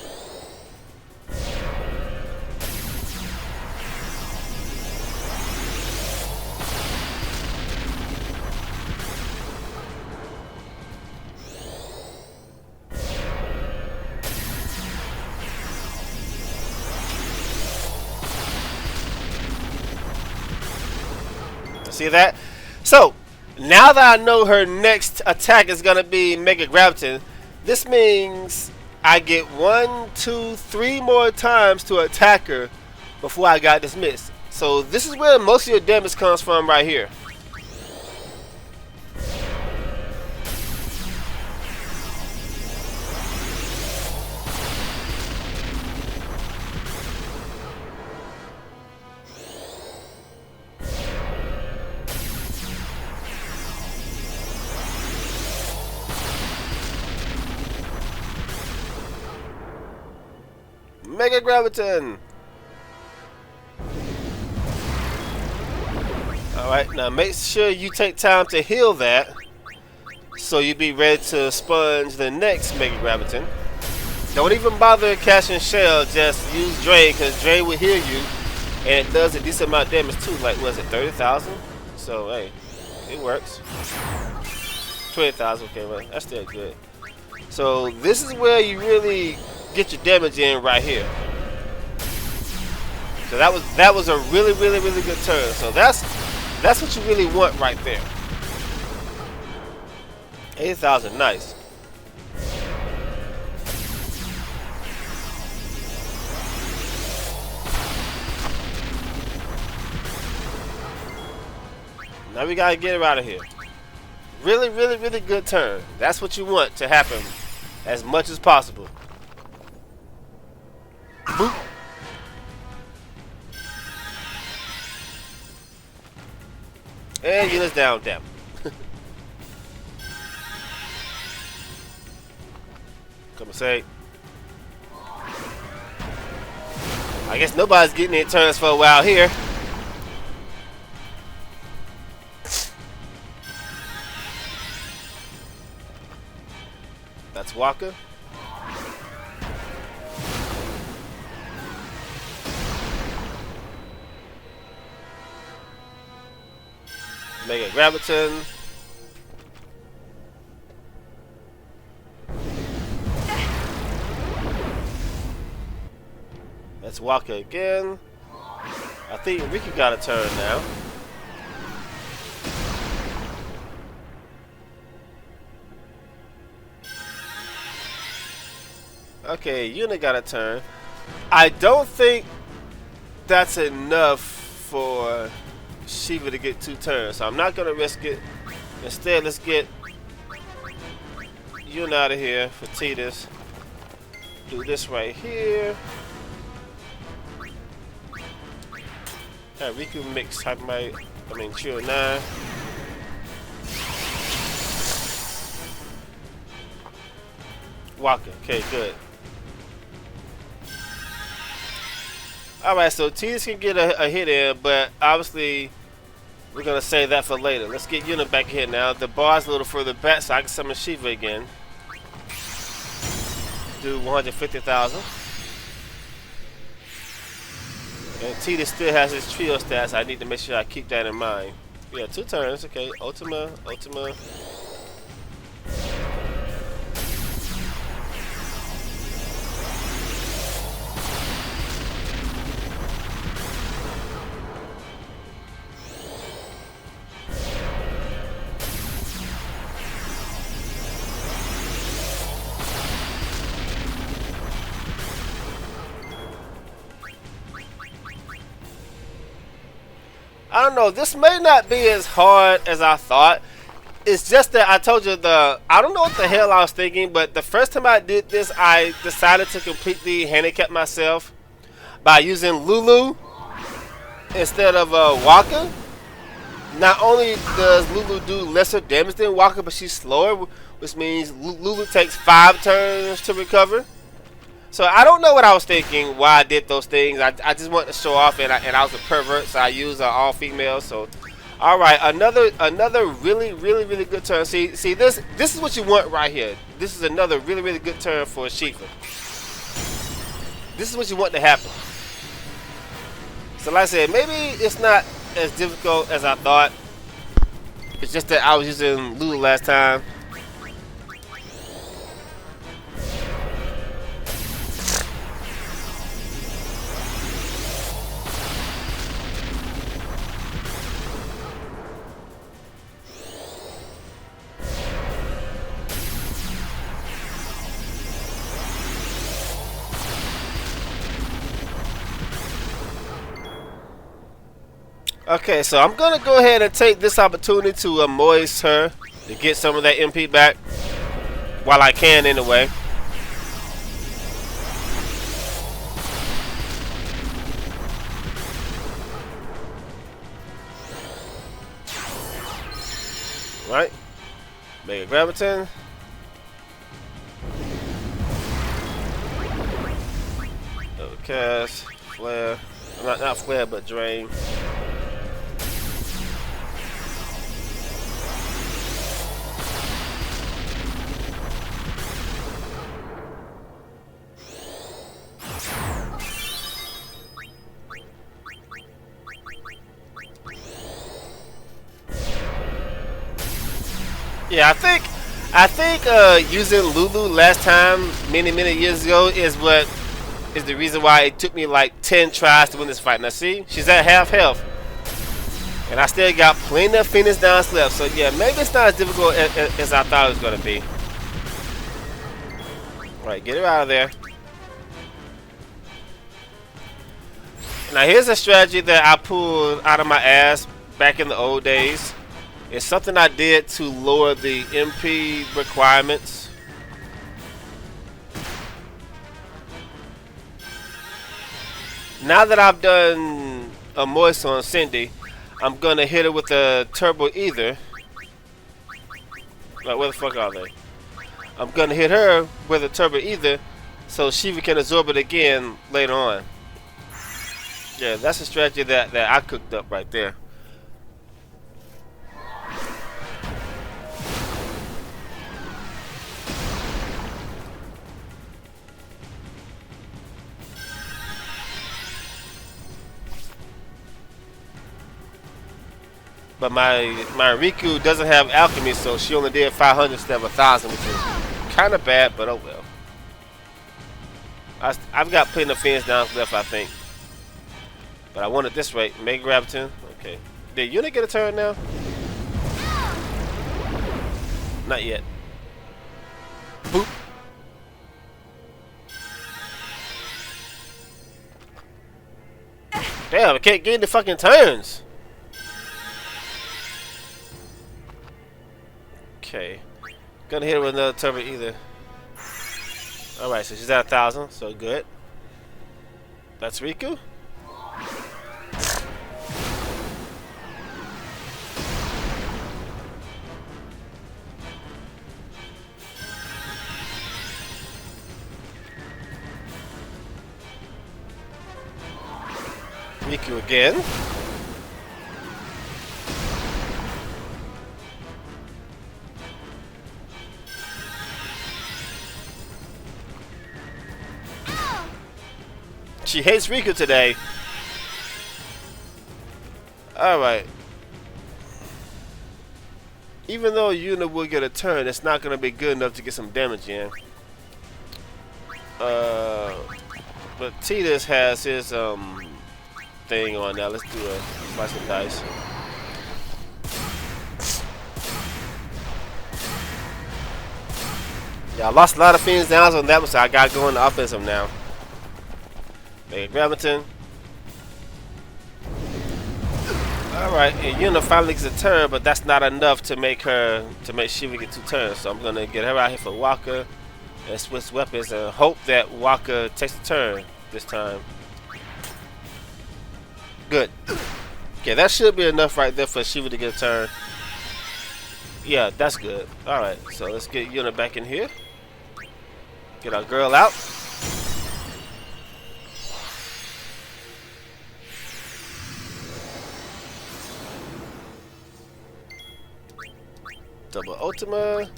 See that? So now that I know her next attack is gonna be Mega Graviton, this means I get 1, 2, 3 more times to attack her before I got dismissed. So this is where most of your damage comes from right here. Mega Graviton. Alright, now make sure you take time to heal that, so you'll be ready to sponge the next Mega Graviton. Don't even bother casting Shell, just use Drain, because Drain will heal you, and it does a decent amount of damage too, like, was it 30,000? So, hey, it works. 20,000, okay, well, that's still good. So, this is where you really get your damage in right here. So that was a really good turn. So that's what you really want right there. 8,000, nice. Now we gotta get her out of here. Really good turn. That's what you want to happen as much as possible. Boop. And units down, damn. Come and say. I guess nobody's getting their turns for a while here. That's Walker. Mega Graviton. Let's Walker again. I think Ricky got a turn now. Okay, Yuna got a turn. I don't think that's enough for Shiva to get 2 turns, so I'm not gonna risk it. Instead, let's get Yuna out of here for Titus. Do this right here. Riku mix type might. I mean, Trio 9. Walker. Okay, good. Alright, so Titus can get a hit in, but obviously we're going to save that for later. Let's get Yuna back here now. The bar's a little further back, so I can summon Shiva again. Do 150,000. And Titus still has his trio stats. I need to make sure I keep that in mind. Yeah, 2 turns. Okay, Ultima. I don't know, this may not be as hard as I thought. It's just that I told you I don't know what the hell I was thinking, but the first time I did this, I decided to completely handicap myself by using Lulu instead of Walker. Not only does Lulu do lesser damage than Walker, but she's slower, which means Lulu takes 5 turns to recover. So I don't know what I was thinking, why I did those things. I just wanted to show off, and I was a pervert, so I used all females. So, all right, another really good turn. See, this is what you want right here. This is another really good turn for Shiva. This is what you want to happen. So, like I said, maybe it's not as difficult as I thought. It's just that I was using Lulu last time. Okay, so I'm going to go ahead and take this opportunity to moist her to get some of that MP back while I can anyway. Right? Mega Graviton. Cast, flare. Not flare, but drain. Yeah, I think using Lulu last time, many years ago, is the reason why it took me like 10 tries to win this fight. Now see, she's at half health, and I still got plenty of Phoenix downs left. So yeah, maybe it's not as difficult as I thought it was gonna be. All right, get her out of there. Now here's a strategy that I pulled out of my ass back in the old days. It's something I did to lower the MP requirements. Now that I've done a moist on Cindy, I'm gonna hit her with a turbo ether. Like, where the fuck are they? I'm gonna hit her with a turbo ether so Shiva can absorb it again later on. Yeah, that's a strategy that I cooked up right there. But my Riku doesn't have alchemy, so she only did 500 instead of 1,000, which is kind of bad, but oh well. I've got plenty of fins down left, I think. But I want it this way. Mega Graviton. Okay. Did Unit get a turn now? Not yet. Boop. Damn, I can't get any fucking turns. Okay. Gonna hit her with another turbo either. Alright, so she's at 1,000, so good. That's Riku. Riku again. She hates Riku today. Alright. Even though Yuna will get a turn, it's not going to be good enough to get some damage in. But Tidus has his thing on now. Let's do a slice of dice. Yeah, I lost a lot of Phoenix downs on that one, so I got to go into offensive now. Mega Graviton. Alright, and Yuna finally gets a turn, but that's not enough to make Shiva get 2 turns. So I'm gonna get her out here for Waka and switch weapons and hope that Waka takes a turn this time. Good. Okay, that should be enough right there for Shiva to get a turn. Yeah, that's good. Alright, so let's get Yuna back in here. Get our girl out. Double Ultima.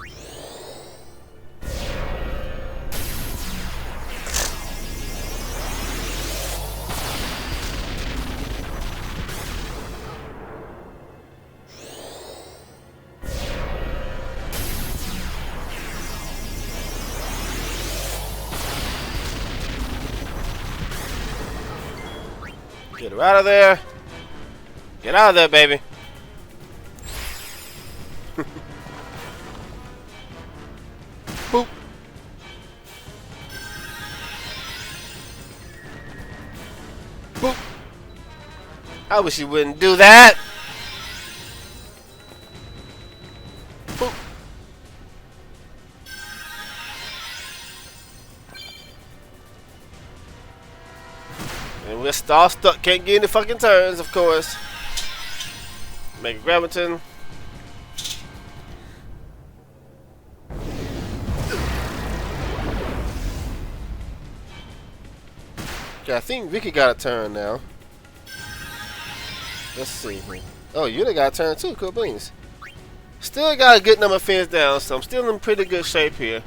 Get her out of there. Get out of there, baby. Boop. Boop. I wish you wouldn't do that. Boop. And we're all stuck. Can't get any fucking turns, of course. Mega Graviton. Okay, I think Ricky got a turn now. Let's see. Oh, you got a turn too. Cool beans. Still got a good number of fins down, so I'm still in pretty good shape here.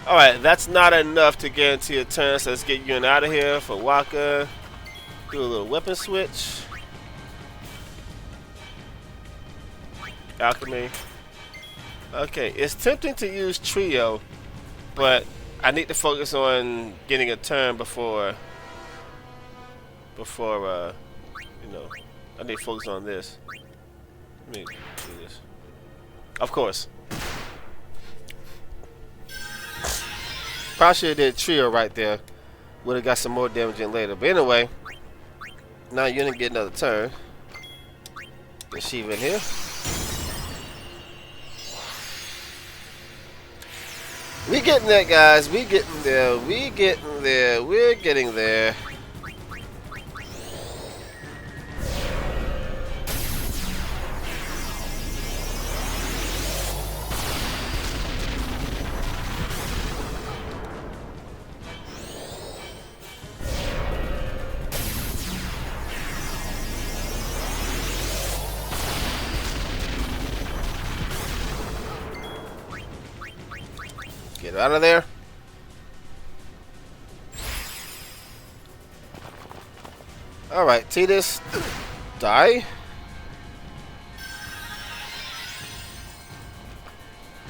Alright, that's not enough to guarantee a turn, so let's get you out of here for Waka. Do a little weapon switch. Alchemy. Okay, it's tempting to use Trio, but I need to focus on getting a turn before you know, I need to focus on this. Let me do this. Of course. Probably should have did Trio right there. Would have got some more damage in later. But anyway, now you're gonna get another turn. Get Shiva in here. We getting there, guys. We getting there. We getting there. We're getting there. Get out of there. Alright, Titus, die.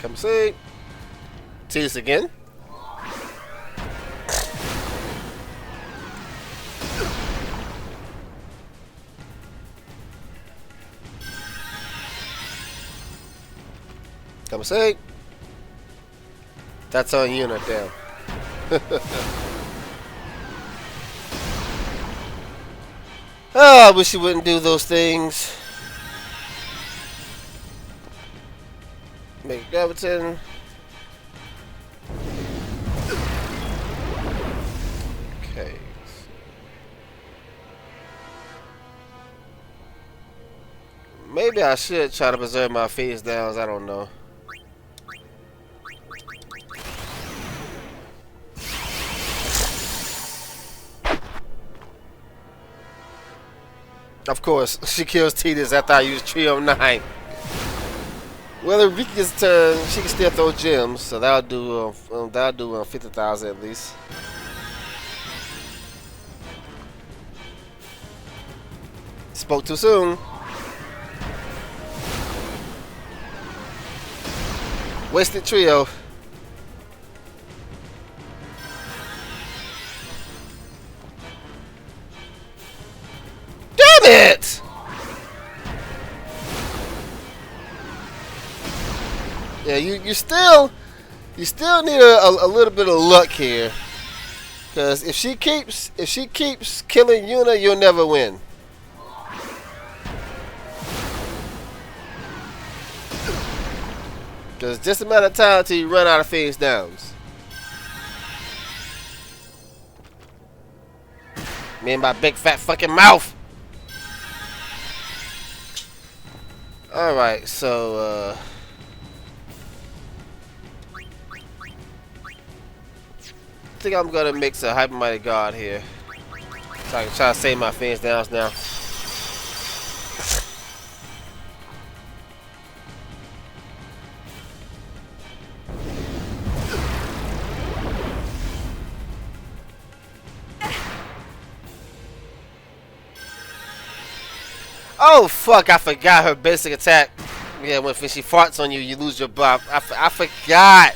Come see. Titus again. Come see. That's on unit down. Oh, I wish you wouldn't do those things. Make Graviton. Okay. Maybe I should try to preserve my face downs. I don't know. Of course, she kills Titus after I use Trio 9. Well, if Ricky gets turn, she can still throw gems, so that'll do 50,000 at least. Spoke too soon. Wasted Trio. It! Yeah, you still need a little bit of luck here, because if she keeps killing Yuna, you'll never win. Because just a matter of time until you run out of face downs. Me and my big fat fucking mouth. Alright, so, I think I'm gonna mix a Hyper Mighty Guard here. So I can try to save my fins downs now. Oh fuck! I forgot her basic attack. Yeah, when she farts on you, you lose your buff. I forgot.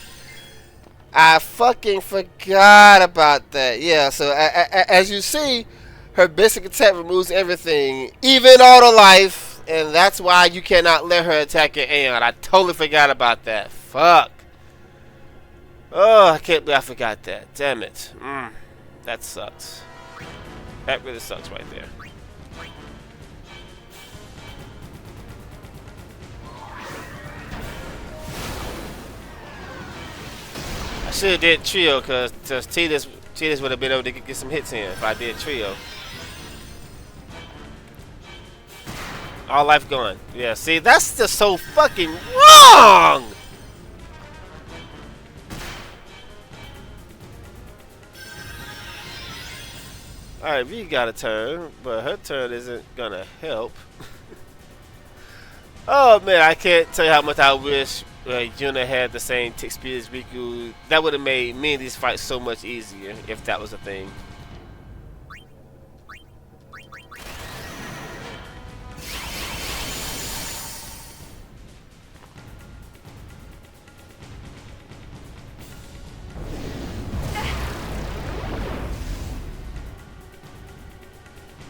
I fucking forgot about that. Yeah. So as you see, her basic attack removes everything, even auto life, and that's why you cannot let her attack your Aeon. I totally forgot about that. Fuck. Oh, I can't believe I forgot that. Damn it. That sucks. That really sucks right there. I should have did Trio, because Titus would have been able to get some hits in if I did Trio. All life gone. Yeah, see, that's just so fucking wrong! Alright, V got a turn, but her turn isn't gonna help. Oh man, I can't tell you how much I wish Yuna had the same tick speed as Riku. That would have made Mindy's fight so much easier if that was a thing.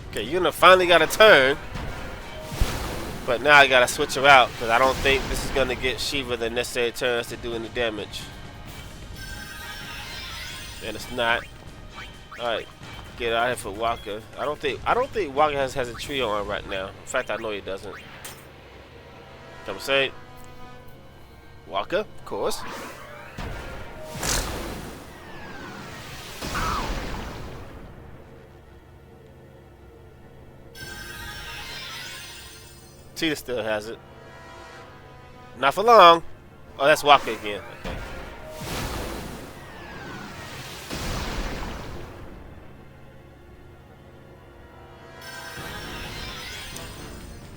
Okay, Yuna finally got a turn. But now I gotta switch her out because I don't think this is gonna get Shiva the necessary turns to do any damage. And it's not. Alright, get out of here for Waka. I don't think Waka has a trio on right now. In fact, I know he doesn't. Come say Waka, of course. Tita still has it. Not for long. Oh, that's Waka again. Okay.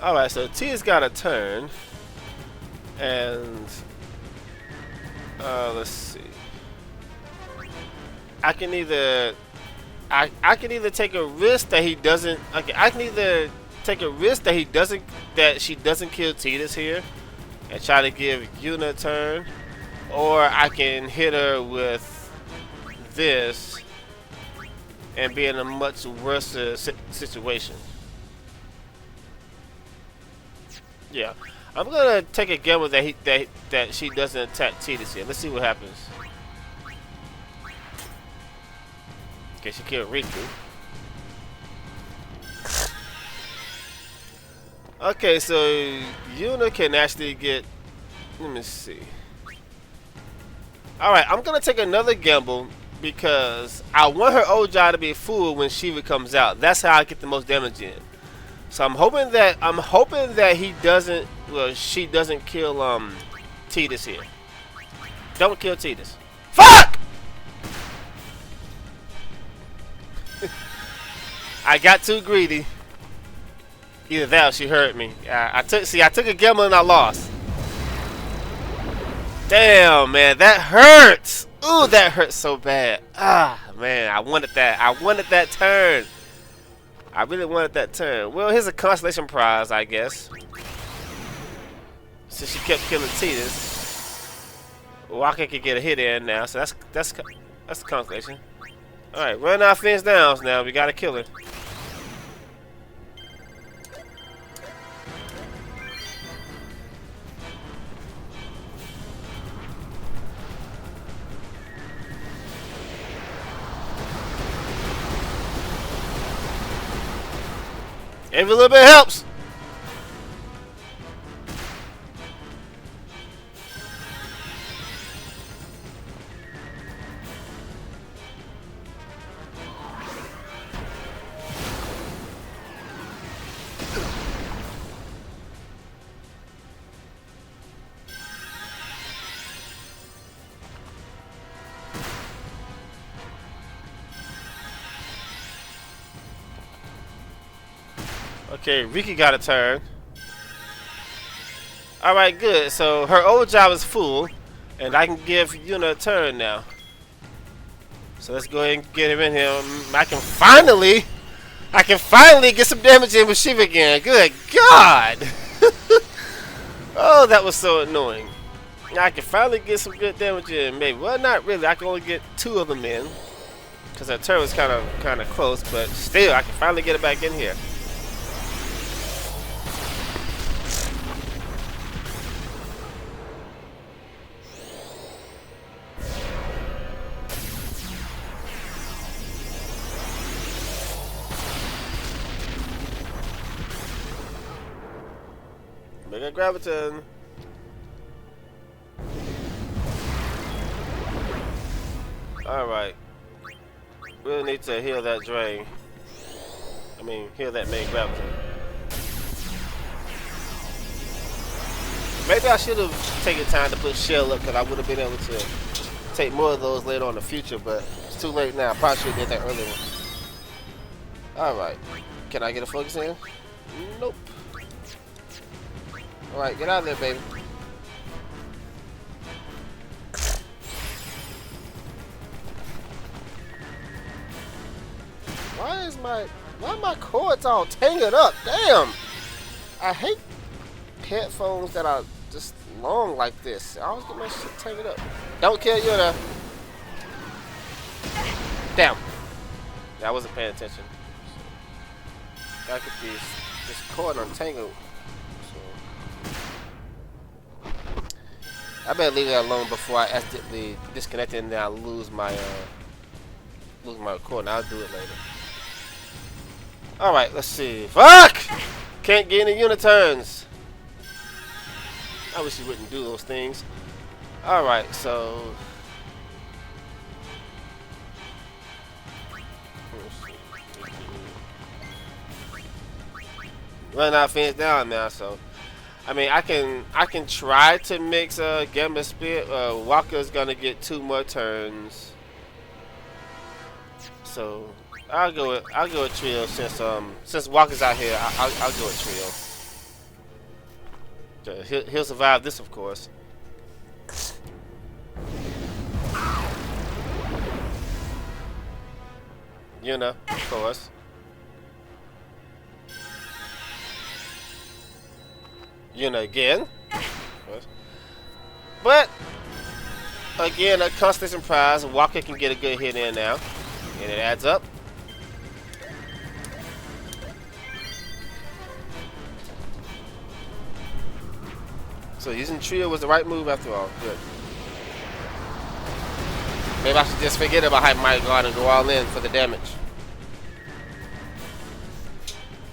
Alright, so Tita's got a turn. And let's see. I can either take a risk that he doesn't I can either take a risk that she doesn't kill Tidus here and try to give Yuna a turn, or I can hit her with this and be in a much worse situation. Yeah, I'm gonna take a gamble that she doesn't attack Tidus here. Let's see what happens. Okay, she killed Riku. Okay, so Yuna can actually get. Let me see. Alright, I'm gonna take another gamble because I want her Ojai to be full when Shiva comes out. That's how I get the most damage in. So I'm hoping that he doesn't. Well, she doesn't kill Tidus here. Don't kill Tidus. Fuck! I got too greedy. Either that or she hurt me. I took a gamble and I lost. Damn, man, that hurts. Ooh, that hurts so bad. Ah, man, I wanted that. I wanted that turn. I really wanted that turn. Well, here's a consolation prize, I guess. Since she kept killing Tidus, Waka could get a hit in now. So that's the consolation. All right, run our fence downs now. We gotta kill her. Every little bit helps. Okay, Riki got a turn. Alright, good. So her old job is full, and I can give Yuna a turn now. So let's go ahead and get her in here. I can finally get some damage in with Shiva again. Good God! Oh, that was so annoying. Now I can finally get some good damage in. Maybe. Well, not really. I can only get 2 of them in, because her turn was kind of close. But still, I can finally get it back in here. Mega Graviton. Alright. Really need to heal that drain. I mean, heal that Mega Graviton. Maybe I should have taken time to put Shell up, because I would have been able to take more of those later on in the future, but it's too late now. I probably should have did that earlier. Alright. Can I get a focus in? Nope. Alright, get out of there, baby. Why my cords all tangled up? Damn! I hate headphones that are just long like this. I always get my shit tangled up. Don't kill Yuna. Damn. Yeah, I wasn't paying attention. Gotta get this cord untangled. So I better leave that alone before I accidentally disconnect it and then I lose my cord. And I'll do it later. Alright, let's see. Fuck! Can't get any uniturns. I wish you wouldn't do those things. Alright, so run out fence down now, so I mean I can try to mix Gamma Spirit. Walker's gonna get 2 more turns. So I'll go with trio since Walker's out here. I'll go with trio. He'll survive this, of course. Yuna, of course. Yuna again. But again, a constant surprise. Walker can get a good hit in now, and it adds up. So using trio was the right move after all. Good. Maybe I should just forget about Hyper Mighty Guard and go all in for the damage.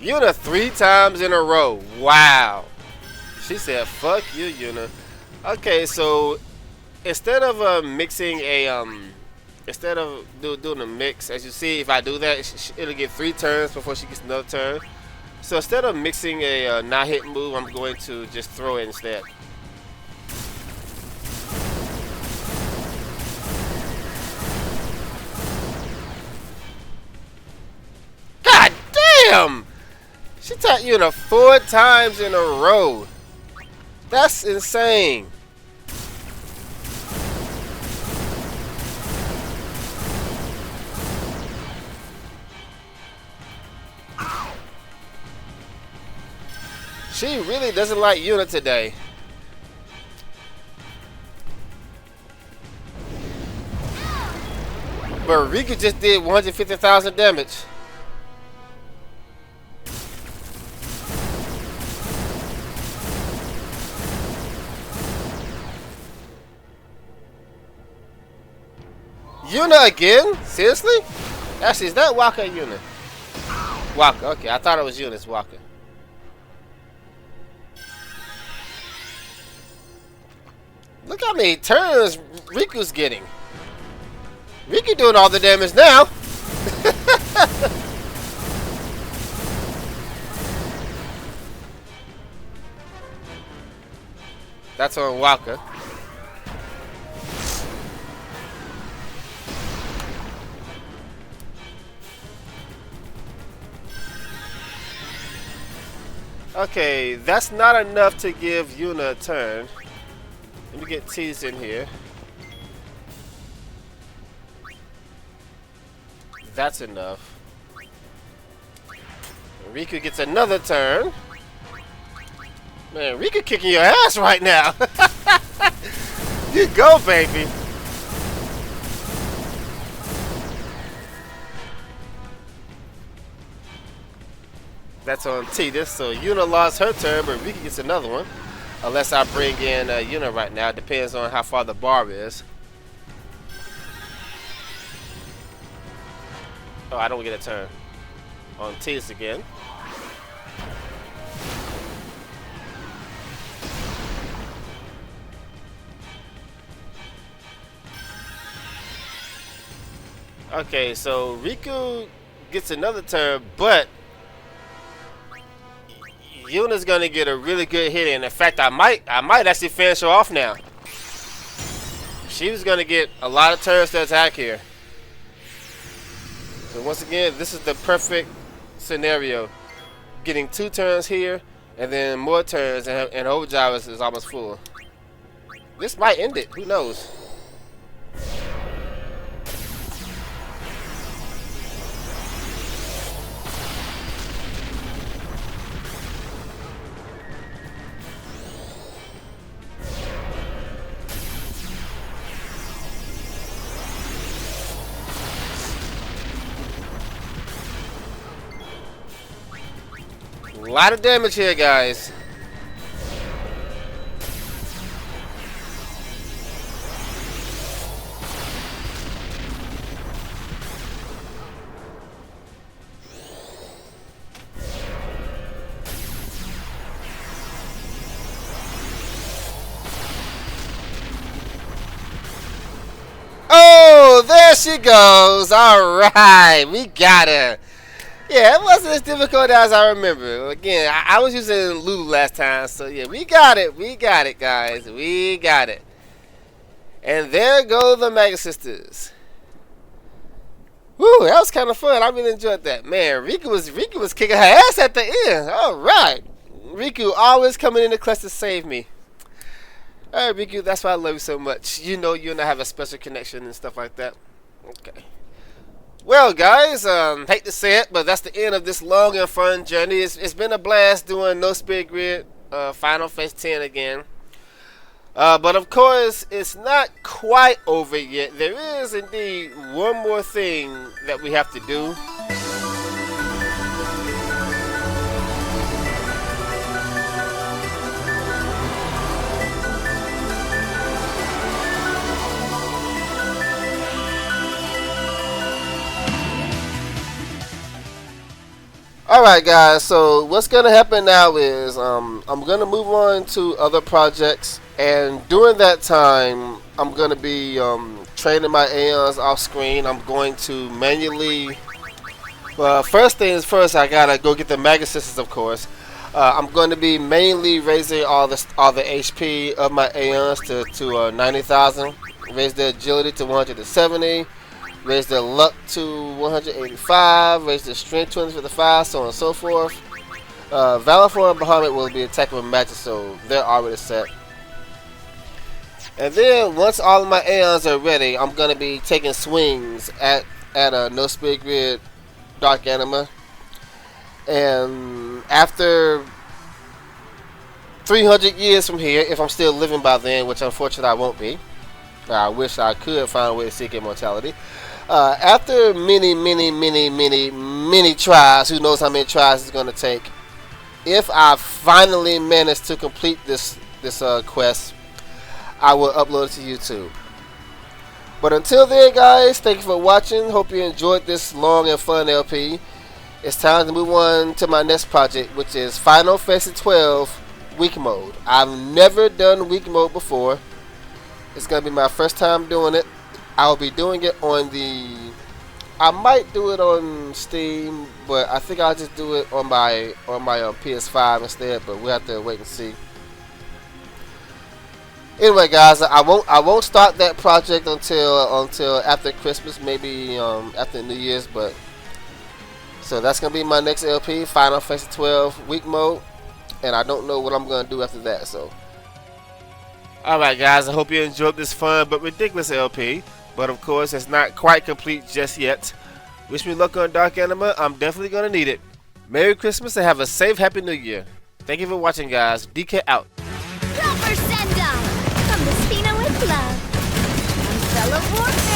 Yuna 3 times in a row. Wow. She said, "Fuck you, Yuna." Okay, so instead of mixing a instead of doing a mix, as you see, if I do that, it'll get 3 turns before she gets another turn. So instead of mixing a not hit move, I'm going to just throw it instead. God damn! She tapped Yuna 4 times in a row. That's insane. She really doesn't like Yuna today. But Riku just did 150,000 damage. Yuna again? Seriously? Actually, is that Waka or Yuna? Waka, okay. I thought it was Yuna. It's Waka. Look how many turns Riku's getting. Riku doing all the damage now. That's on Waka. Okay, that's not enough to give Yuna a turn. Let me get T's in here. That's enough. Riku gets another turn. Man, Riku kicking your ass right now. You go, baby. That's on T. So Yuna lost her turn, but Riku gets another one. Unless I bring in Yuna right now. Depends on how far the bar is. Oh, I don't get a turn. On T's again. Okay, so Riku gets another turn, but Yuna's gonna get a really good hit in. In fact, I might actually finish her off now. She was gonna get a lot of turns to attack here. So once again, this is the perfect scenario. Getting 2 turns here, and then more turns, and overdrive is almost full. This might end it. Who knows? A lot of damage here, guys. Oh, there she goes. All right, we got her. Yeah, it wasn't as difficult as I remember. Again, I was using Lulu last time, so yeah, we got it. We got it, guys. We got it. And there go the Magus sisters. Woo, that was kind of fun. I really enjoyed that. Man, Riku was kicking her ass at the end. All right. Riku always coming in the clutch to save me. All right, Riku, that's why I love you so much. You know you and I have a special connection and stuff like that. Okay. Well, guys, hate to say it, but that's the end of this long and fun journey. It's been a blast doing No Spirit Grid Final Phase 10 again. But of course, it's not quite over yet. There is indeed one more thing that we have to do. Alright guys, so what's going to happen now is I'm going to move on to other projects, and during that time I'm going to be training my Aeons off screen. I'm going to manually, well, first things first, I gotta go get the Magus sisters, of course. I'm going to be mainly raising all the HP of my Aeons to 90,000, raise the agility to 170, raise the luck to 185, raise the strength to 155, so on and so forth. Valor Form and Bahamut will be attacking with magic, so they're already set. And then once all of my Aeons are ready, I'm going to be taking swings at a No Spirit Grid Dark Anima. And after 300 years from here, if I'm still living by then, which unfortunately I won't be, I wish I could find a way to seek immortality. After many tries, who knows how many tries it's going to take, if I finally manage to complete this quest, I will upload it to YouTube. But until then, guys, thank you for watching. Hope you enjoyed this long and fun LP. It's time to move on to my next project, which is Final Fantasy 12 Week Mode. I've never done Week Mode before. It's going to be my first time doing it. I'll be doing it on I might do it on Steam, but I think I'll just do it on my PS5 instead, but we'll have to wait and see. Anyway, guys, I won't start that project until after Christmas, maybe after New Year's, but so that's going to be my next LP, Final Fantasy 12 Week Mode, and I don't know what I'm going to do after that, so. Alright guys, I hope you enjoyed this fun but ridiculous LP. But of course, it's not quite complete just yet. Wish me luck on Dark Anima. I'm definitely going to need it. Merry Christmas and have a safe, happy New Year. Thank you for watching, guys. DK out. Proper send-off from the Spina with love. Fellow War